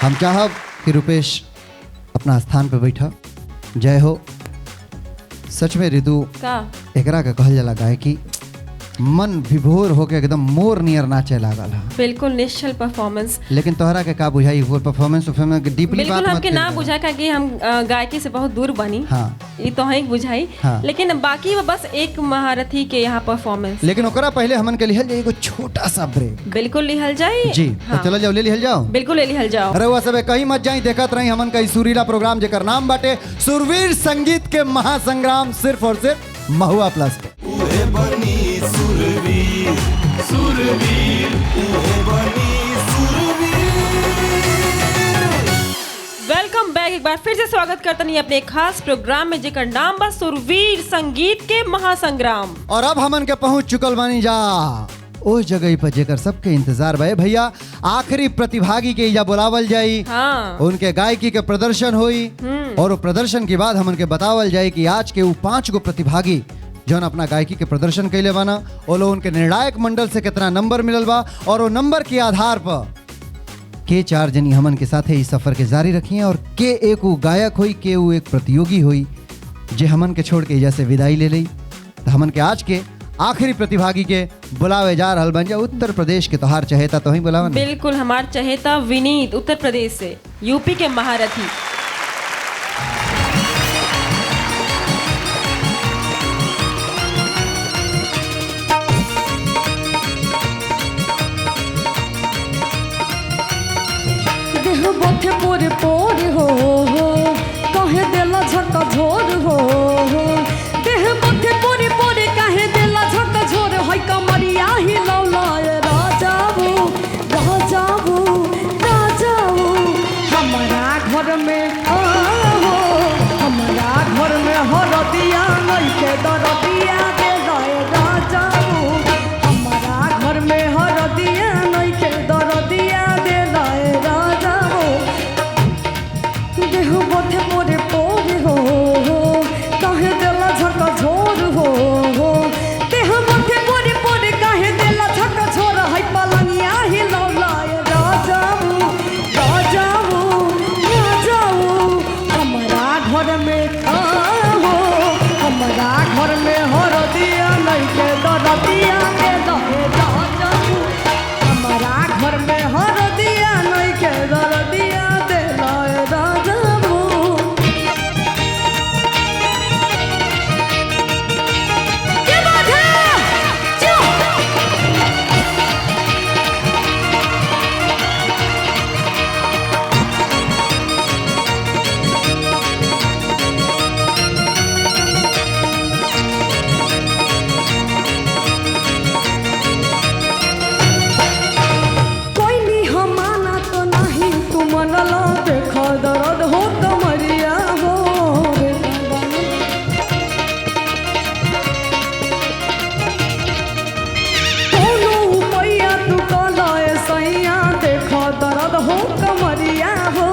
हम चाहब कि रुपेश अपना स्थान पे बैठा। जय हो। सच में रिदु का एकरा के कहल जाला गायकी, मन विभोर होके एकदम मोर नियर नाचे लागल है। बिल्कुल निश्चल परफॉर्मेंस। लेकिन तोहरा के का बुझाई वो परफॉर्मेंस डीपली बात बिल्कुल मत हमके ना करिए। बुझा कि हम गायकी से बहुत दूर बनी। हाँ, ये तो ही बुझाई। हाँ। लेकिन बाकी बस एक महारथी के यहाँ परफॉर्मेंस। लेकिन ओकरा पहले हमन के लिहल जाए एगो छोटा सा ब्रेक। बिल्कुल लिहल जाए जी। हाँ। तो चलो जाओ, ले लिहल जाओ। बिल्कुल ले लिहल जाओ। अरे वो सब कहीं मत जाई, देखत रही हमन का सुरीला प्रोग्राम जेकर नाम बाटे सुरवीर संगीत के महासंग्राम, सिर्फ और सिर्फ महुआ प्लस पे। सुरवीर सुरवीर उहे बनी सुरवीर। Welcome bank. एक बार फिर से स्वागत करता नहीं अपने खास प्रोग्राम में जेकर नाम बा सुरवीर संगीत के महासंग्राम। और अब हमन के पहुंच चुकल बानी जा उस जगह पर जेकर सबके इंतजार बा भैया। आखिरी प्रतिभागी के इजा बुलावल जाई। हाँ। उनके गायकी के प्रदर्शन हुई और वो प्रदर्शन के बाद हमन के बतावल जाए कि आज के वो 5 गो प्रतिभागी जौन अपना गायकी के प्रदर्शन कैले बाना वो लोग उनके निर्णायक मंडल से कितना नंबर मिलल बा और वो नंबर के आधार पर के 4 जनी हमन के साथ इस सफर के जारी रखी और के एक वो गायक हुई के वो एक प्रतियोगी हुई जे हमन के छोड़ के इजा से विदाई ले ली। तो हमन के आज के आखिरी प्रतिभागी के बुलावे जा रहल बन जा उत्तर प्रदेश के तोहार चहेता तो ही बुलावन। बिल्कुल हमार चहेता विनीत उत्तर प्रदेश से, यूपी के महारथी। देह बथे पोरे पोरे हो कहे देला झका झोर हो देह बथे पोरे पोरे कहे देला झका झोर है कमरिया ही लौलाए राजाबू राजाबू राजाबू हमारा घर में हो हमारा घर में हरदिया नहीं के दरदिया दे जाए राजाबू हमारा घर में हरदिया नहीं के दरदिया दे जाए राजाबू देह बथे पोरे पोरे हो कहे देला झका झोर हो देह बथे पोरे पोरे कहे देला झका झोर है पलंगिया ही लौलाए राजाबू राजाबू राजाबू हमारा घर में हो हमारा घर में हरदिया नहीं के दरदिया के दहे राजाबू हमारा घर में हरदिया नहीं के दरदिया दे लाए राजाबू। क्या बात है? जो कोई नहीं हमाना तो नहीं तू मनला देखा दर्द हो कमरिया हो कोनो उपाया तू कलाए सैया देखा दर्द हो कमरिया हो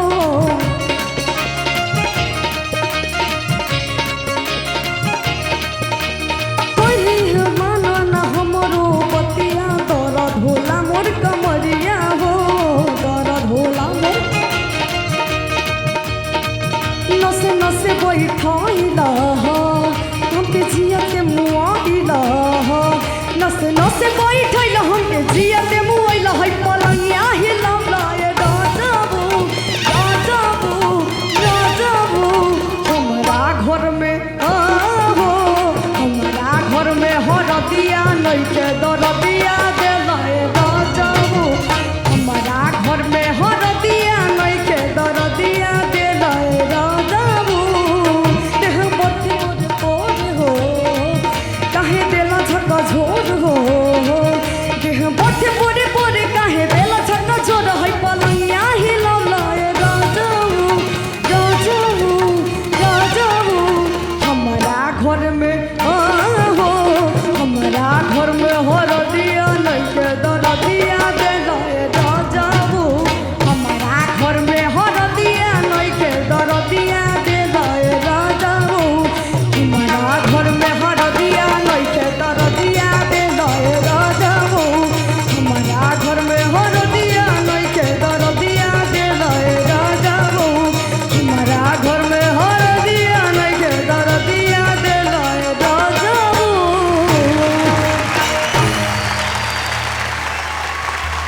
कोई नहीं हमाना ना हमरो बतिया दर्द होला मोर कमरिया हो दर्द होला मोर नसे नसे बैठाइला हमके जिया के मुआइला नसे नसे बैठाइला हमके जिया के मुआइला है पलंगिया ही लौलाए राजाबू राजाबू राजाबू हमारा घर में हो हमारा घर में हरदिया नहीं के दरदिया दे लाए राजाबू हमारा घर में हरदिया नहीं के दरदिया दे लाए राजाबू देह बथे पोरे हो कहे देला झका झोर हो देह बथे पोरे पोरे कहे देला झका झोर है पलंगिया ही लौलाए राजाबू राजाबू राजाबू हमारा घर में हो हमारा घर में हरदिया नहीं के दरदिया दे लाए राजाबू हमारा घर में हरदिया नहीं के दरदिया दे लाए राजाबू हमारा घर में हरदिया नहीं के दरदिया दे लाए राजाबू हमारा घर में हरदिया नहीं के दरदिया दे लाए राजाबू हमारा घर में हरदिया नहीं के दरदिया दे लाए राजाबू।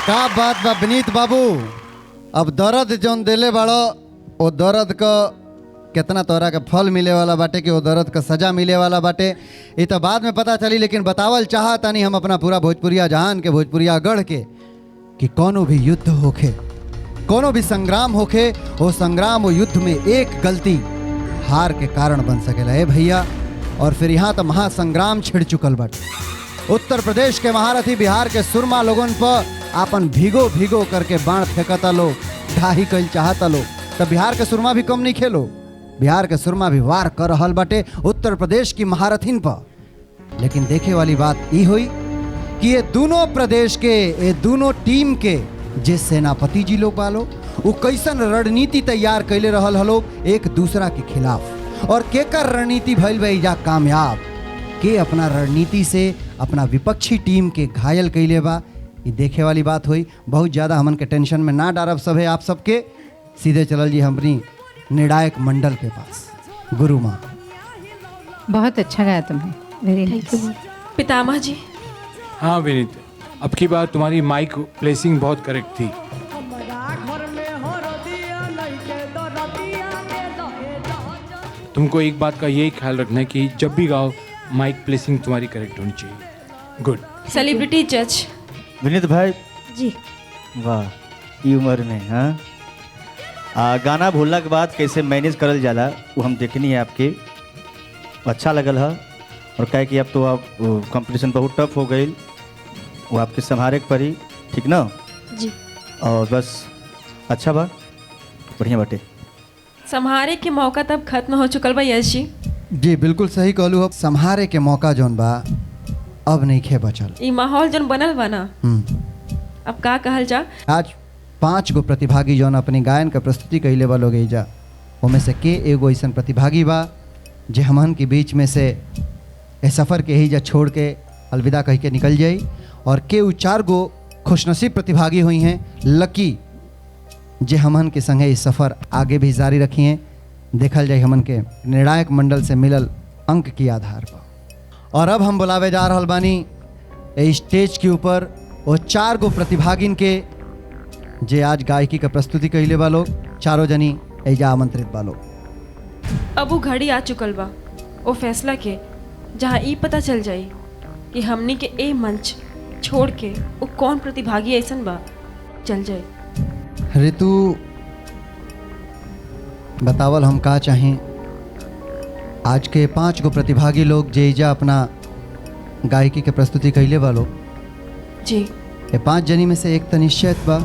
का बात बा विनीत बाबू। अब दर्द जौन देले बाड़ो ओ दर्द का कितना तोरा के फल मिले वाला बाटे कि वो दर्द का सजा मिले वाला बाटे ये तो बाद में पता चली। लेकिन बतावल चाहता नहीं हम अपना पूरा भोजपुरिया जहान के भोजपुरिया गढ़ के कि कोनो भी युद्ध होखे कोनो भी संग्राम होखे वो संग्राम वो युद्ध में एक गलती हार के कारण बन सकेला है भैया। और फिर यहाँ तो महासंग्राम छिड़ चुकल बाटे उत्तर प्रदेश के महारथी बिहार के सुरमा लोगन पर आपन भीगो भीगो करके बाण फेंकता लो, ढाही कल चाहता लो। तब बिहार के सुरमा भी कम नहीं खेलो, बिहार के सुरमा भी वार कर रहल बाटे उत्तर प्रदेश की महारथीन पर। लेकिन देखे वाली बात ई हुई कि ये दोनों प्रदेश के, ये दोनों टीम के जे सेनापति जी लोग बालो वो कैसन रणनीति तैयार कैले रहल हलो एक दूसरा के खिलाफ, और केकर रणनीति भइल बा जा कामयाब, के अपना रणनीति से अपना विपक्षी टीम के घायल कैले बा। ये देखे वाली बात हुई। बहुत ज़्यादा हमन के टेंशन में ना डारब सब है आप सबके, सीधे चलल जी हमनी निर्णायक मंडल के पास। गुरु माँ, बहुत अच्छा गाया तुमने, वेरी नाइस। पितामह जी। हाँ विनीत, अब की बार तुम्हारी माइक प्लेसिंग बहुत करेक्ट थी। तुमको एक बात का यही ख्याल रखना है कि जब भी गाओ माइक प्लेसिंग तुम्हारी करेक्ट होनी चाहिए। गुड। सेलिब्रिटी जज विनीत भाई जी, वाह, ई उम्र में हाँ गाना भूलना के बाद कैसे मैनेज करल जाला वो हम देखनी है आपके, अच्छा लगल है। और कहे कि अब तो आप कंपटीशन बहुत टफ हो गई, वो आपके संभारे के पड़ी, ठीक ना जी। और बस अच्छा बा, बढ़िया बाटे। संहारे के मौका तब खत्म हो चुकल बा यश जी। जी बिल्कुल सही कहलू। अब संहारे के मौका जौन बा अब नहीं खे बचल। ई माहौल जौन बनल बा ना, अब का कहल जा। आज 5 गो प्रतिभागी जौन अपनी गायन का प्रस्तुति कैले बा लोग एजा, उनमें से के एगो ऐसा प्रतिभागी बा जे हमन के बीच में से ए सफ़र के ही जा छोड़ के अलविदा कह के निकल जाई, और के उ 4 गो खुशनसीब प्रतिभागी हुई हैं लकी जे हमन के संगे इस सफ़र आगे भी जारी रखी हैं। देखल जाए हमन के निर्णायक मंडल से मिलल अंक के आधार पर। और अब हम बुलावे जा रहल बानी ए स्टेज के ऊपर वो 4 गो प्रतिभागिन के जे आज गायकी का प्रस्तुति कैले बा लोग, चारों जनी एजा आमंत्रित बा लोग। अब वो घड़ी आ चुकल बा वो फैसला के, जहाँ ई पता चल जाई कि हमनी के ए मंच छोड़ के वो कौन प्रतिभागी ऐसन बा चल जाए। ऋतु बतावल हम का चाहें। आज के 5 गो प्रतिभागी लोग जे एजा अपना गायकी के प्रस्तुति कैले बा लोग जी, ये 5 जनी में से एक तो निश्चित बा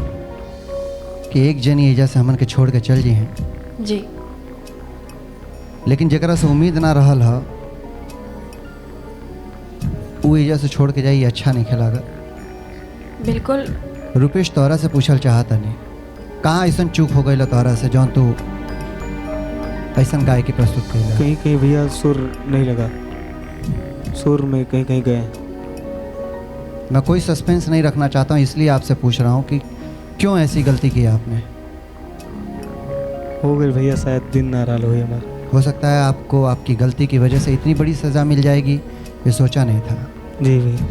कि एक जनी एजा से हमन के छोड़ के चल जी हैं जी। लेकिन जरा से उम्मीद ना रहल है वो एजा से छोड़ के जाई, अच्छा नहीं खेलागा। बिल्कुल। रुपेश तोहरा से पूछल चाहता नहीं, कहाँ ऐसा चूक हो गई तोहरा से जौन तू ऐसा गायकी प्रस्तुत कैला? कहीं कहीं भैया सुर नहीं लगा, सुर में कहीं कहीं गए। मैं कोई सस्पेंस नहीं रखना चाहता हूँ, इसलिए आपसे पूछ रहा हूँ कि क्यों ऐसी गलती की आपने? हो गई भैया, शायद दिन नाराज हुई हमारा। हो सकता है आपको आपकी गलती की वजह से इतनी बड़ी सज़ा मिल जाएगी, ये सोचा नहीं था। जी भैया।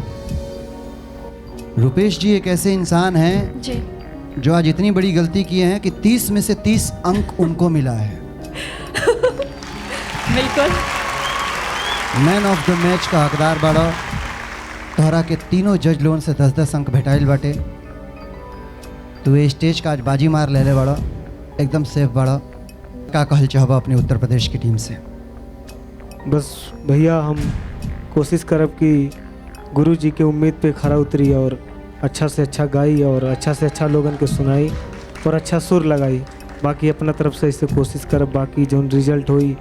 रुपेश जी एक ऐसे इंसान हैं जी जो आज इतनी बड़ी गलती किए हैं कि 30 में से 30 अंक उनको मिला है। बिल्कुल। मैन ऑफ द मैच का हकदार बाड़ा, तोहरा के तीनों जज लोन से 10-10 अंक भेटाइल बाटे। तू ये स्टेज का आज बाजी मार ले बाड़ा, एकदम सेफ बाड़ा। का कहल चाहबा अपने उत्तर प्रदेश की टीम से? बस भैया हम कोशिश करब कि गुरु जी के उम्मीद पे खरा उतरी और अच्छा से अच्छा गाई और अच्छा से अच्छा लोगन के सुनाई और अच्छा सुर लगाई। बाकी अपना तरफ से ऐसे कोशिश करब, बाकी जो रिजल्ट हुई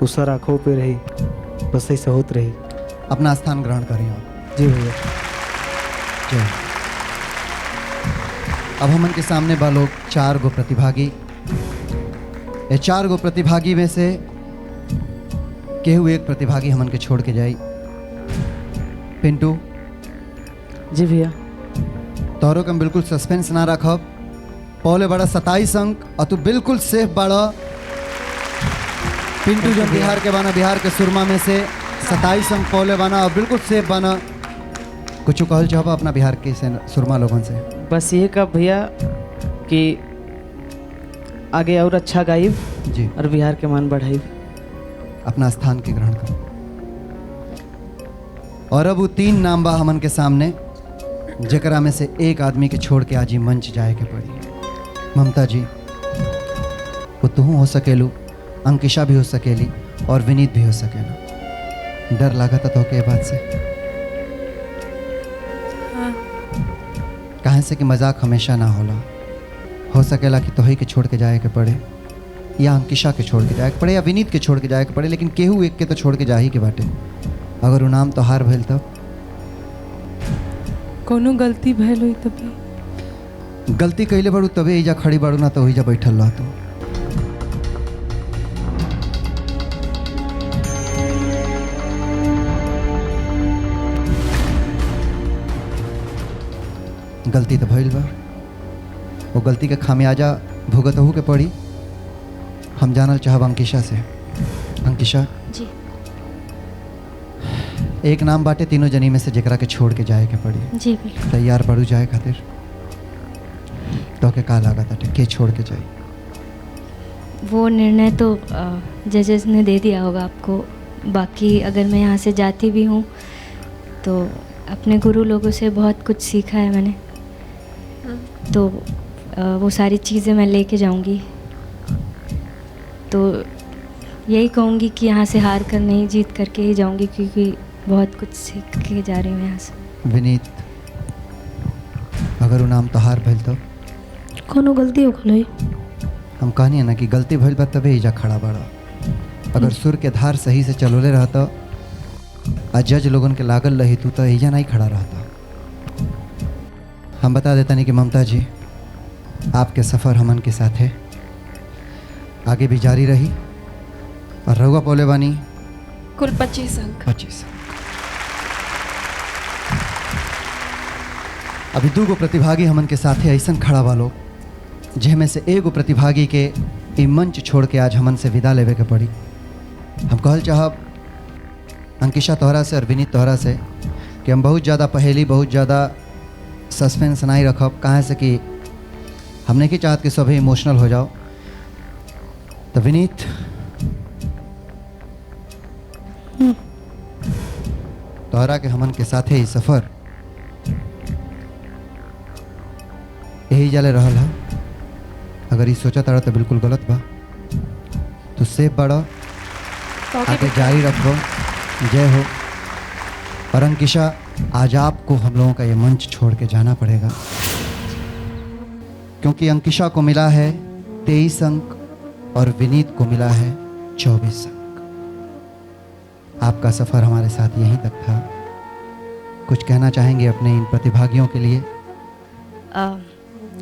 वो सर आँखों पे रही, बस ऐसे होत रही। अपना स्थान ग्रहण करें आप। जी भैया। जय। अब हमन के सामने बा लोग 4 गो प्रतिभागी। ये 4 गो प्रतिभागी में से केहू एक प्रतिभागी हमन के छोड़ के जाई। पिंटू जी भैया। तोहरों के हम बिल्कुल सस्पेंस ना रखब। पहले बड़ा 27 अंक और तू बिल्कुल सेफ बड़ा। पिंटू जो बिहार के बाना, बिहार के सुरमा में से 27 अंक पहले बाना और बिल्कुल सेफ बाना। कुछ कहल चाहबा अपना बिहार के सुरमा लोगों से? बस ये कब भैया कि आगे और अच्छा गाइब जी और बिहार के मान बढ़ाई। अपना स्थान के ग्रहण करो। और अब वो 3 नाम बा हमन के सामने, जकरा में से एक आदमी के छोड़ के आज ही मंच जाए के पड़ी। ममता जी, वो तू हो सकेलू, अंकिशा भी हो सकेली और विनीत भी हो सकेला। डर लगा था तो के बात से? काहे से कि मजाक हमेशा ना होला। हो सकेला कि तोही के छोड़ के जाए के पड़े, या अंकिशा के छोड़ के जाए के पड़े, या विनीत के छोड़ के जाए के पड़े, लेकिन केहू एक के तो छोड़ के जा ही के बाटे। अगर वो नाम तोहार भइल तब कोनो गलती भइल हुई तभी। गलती कैले बाड़ू तबे एजा खड़ी बाड़ू, ना तो ओहिजा बैठल रह तू। गलती तो भइल बा, वो गलती के खामियाजा भुगतहू के पड़ी। हम जानल चाहब अंकिशा से। अंकिशा जी। एक नाम बाटे तीनों जनी में से जेकरा के छोड़ के जाए के पड़ी। जी बिल्कुल। तैयार बाड़ू जाए खातिर? तो के का लागत बाटे के छोड़ के जाए? वो निर्णय तो जजेस ने दे दिया होगा आपको। बाकी अगर मैं यहाँ से जाती भी हूँ तो अपने गुरु लोगों से बहुत कुछ सीखा है मैंने, तो वो सारी चीज़ें मैं लेके जाऊंगी। तो यही कहूँगी कि यहाँ से हार कर नहीं, जीत करके ही जाऊंगी, क्योंकि बहुत कुछ सीख के जा रही हूँ यहाँ से। विनीत, अगर वो नाम तोहार भइल तो कोनो गलती हो गई। हम कहनी है ना कि गलती भइल बा तबे एजा खड़ा बाड़ा। अगर सुर के धार सही से चलोले रहता आ जज लोगन के लागल रही तू तो एजा नहीं खड़ा रहता। हम बता देता नहीं कि ममता जी, आपके सफ़र हमन के साथ है, आगे भी जारी रही। और रहुआ बोले बानी कुल 25 अंक। 25। अभी 2 गो प्रतिभागी हमन के साथे ऐसन खड़ा वालो जेमे से एगो प्रतिभागी के ई मंच छोड़ के आज हमन से विदा लेवे के पड़ी। हम कहल चाहब अंकिशा तोहरा से और विनीत तोहरा से कि हम बहुत ज़्यादा पहेली, बहुत ज़्यादा सस्पेंस नहीं रखब, कहाँ से कि हमने की चाहत कि सभी इमोशनल हो जाओ। तो विनीत, तोहरा के हमन के साथे ही सफ़र यही जाले रहल है। अगर ये सोचा तारा तो बिल्कुल गलत बा। तो सेफ बड़ा, आगे जारी रखो, जय हो। और अंकिशा, आज आपको हम लोगों का ये मंच छोड़ के जाना पड़ेगा, क्योंकि अंकिशा को मिला है 23 अंक और विनीत को मिला है 24 अंक। आपका सफ़र हमारे साथ यहीं तक था। कुछ कहना चाहेंगे अपने इन प्रतिभागियों के लिए?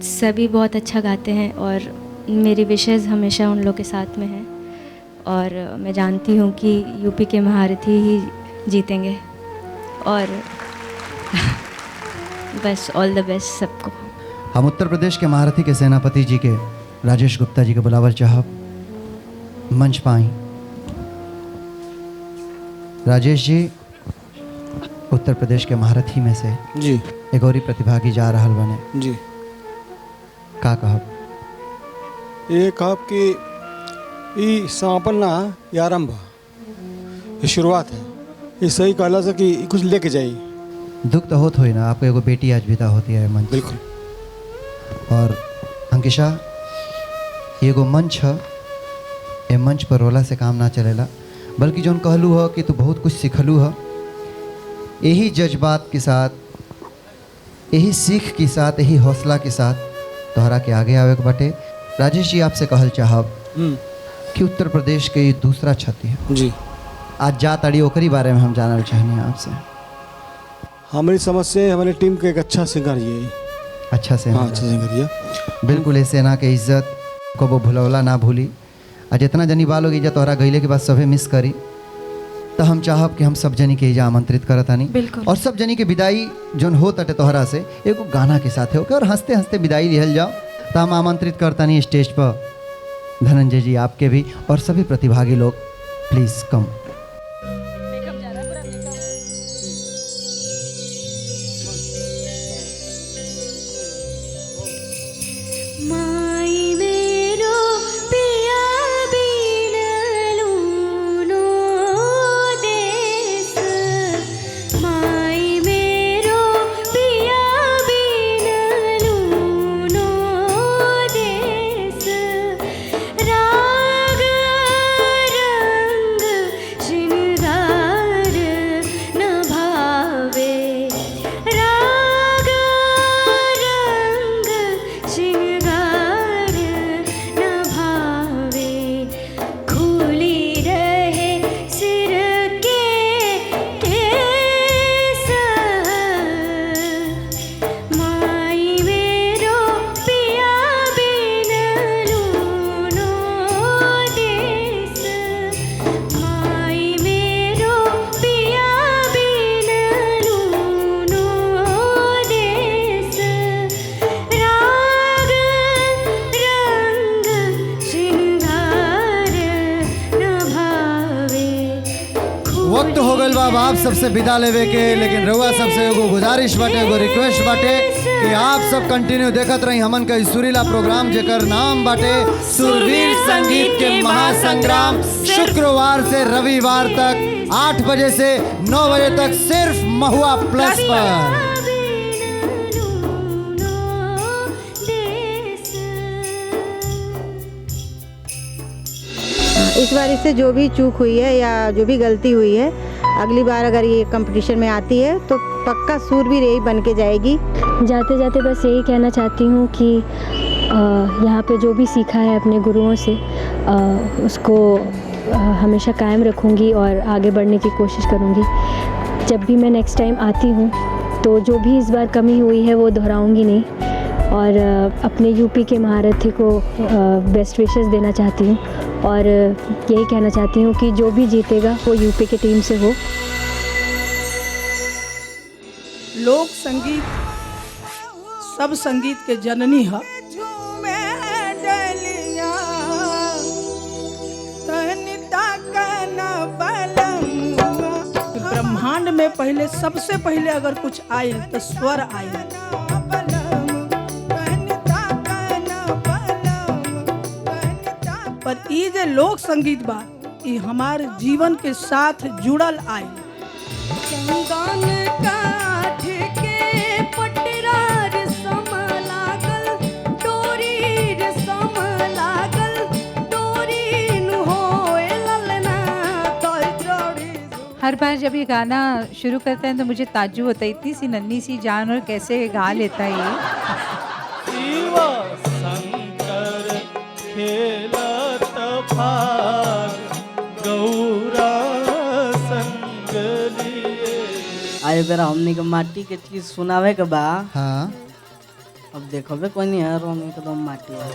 सभी बहुत अच्छा गाते हैं और मेरी विशेष हमेशा उन लोग के साथ में है, और मैं जानती हूँ कि यूपी के महारथी ही जीतेंगे। और बस ऑल द बेस्ट सबको। हम उत्तर प्रदेश के महारथी के सेनापति जी के राजेश गुप्ता जी के बुलावल चाहब, मंच पाई। राजेश जी, उत्तर प्रदेश के महारथी में से जी एक और ही प्रतिभागी जा रहा बने जी। का कहब? ये कहब कि ई समापन ना ये आरंभ, ये शुरुआत है। ये सही कहला से कि कुछ लेके जाई। दुख तो होत होई ना, आपको एगो बेटी आज विदा होती है मंच। बिल्कुल। और अंकिशा, एगो मंच है, ये मंच पर रोला से काम ना चलेला, बल्कि जौन कहलू है कि तू बहुत कुछ सिखलू है। यही जज्बात के साथ, यही सीख के साथ, यही हौसला के साथ तोहरा के आगे आवे के बाटे। राजेश जी, आपसे कहल चाहब कि उत्तर प्रदेश के ये दूसरा छाती है जी। आज जा ताड़ी ओकरी बारे में हम जानना चाहेंगे आपसे। हमारी समझ से हमारी टीम के एक अच्छा सिंगर ये। अच्छा से हाँ, अच्छा सिंगर ये। बिल्कुल ये सेना के इज्जत को वो भुलौला ना भूली। आज जितना जनी बालोग इज्जत तोहरा गईले के बाद सभे मिस करी, तो हम चाहब कि हम सब जनी के इजा आमंत्रित करतानी, और सब जनी के विदाई जोन हो तटे तोहरा से एगो गाना के साथ होके और हंसते हंसते विदाई लिहल जाओ। तो हम आमंत्रित करतानी स्टेज पर धनंजय जी, आपके भी, और सभी प्रतिभागी लोग प्लीज कम। आप सबसे विदा लेवे के, लेकिन रउआ सबसे एगो गुजारिश बाटे, एगो रिक्वेस्ट बाटे कि आप सब कंटिन्यू देखत रही हमन का सुरीला प्रोग्राम जेकर नाम बाटे सुरवीर संगीत के महासंग्राम। शुक्रवार से रविवार तक 8 बजे से 9 बजे तक सिर्फ महुआ प्लस पर। इस बार इससे जो भी चूक हुई है या जो भी गलती हुई है, अगली बार अगर ये कंपटीशन में आती है तो पक्का सूरवीर यही बन के जाएगी। जाते जाते बस यही कहना चाहती हूँ कि यहाँ पे जो भी सीखा है अपने गुरुओं से उसको हमेशा कायम रखूँगी और आगे बढ़ने की कोशिश करूँगी। जब भी मैं नेक्स्ट टाइम आती हूँ तो जो भी इस बार कमी हुई है वो दोहराऊँगी नहीं, और अपने यूपी के महारथी को बेस्ट विशेस देना चाहती हूँ और यही कहना चाहती हूँ कि जो भी जीतेगा वो यूपी की टीम से हो। लोक संगीत सब संगीत के जननी है। ब्रह्मांड में पहले सबसे पहले अगर कुछ आयल तो स्वर आयल। पर ई जे लोक संगीत बा ई हमारे जीवन के साथ जुड़ल आयल। हर बार जब ये गाना शुरू करते हैं तो मुझे ताज्जुब होता है, इतनी सी नन्ही सी जान और कैसे गा लेता है ये। आए बेरा हमनी के माटी के चीज सुनावे के बा। हाँ अब देखोबे कोई नहीं है, रंग एकदम माटी है।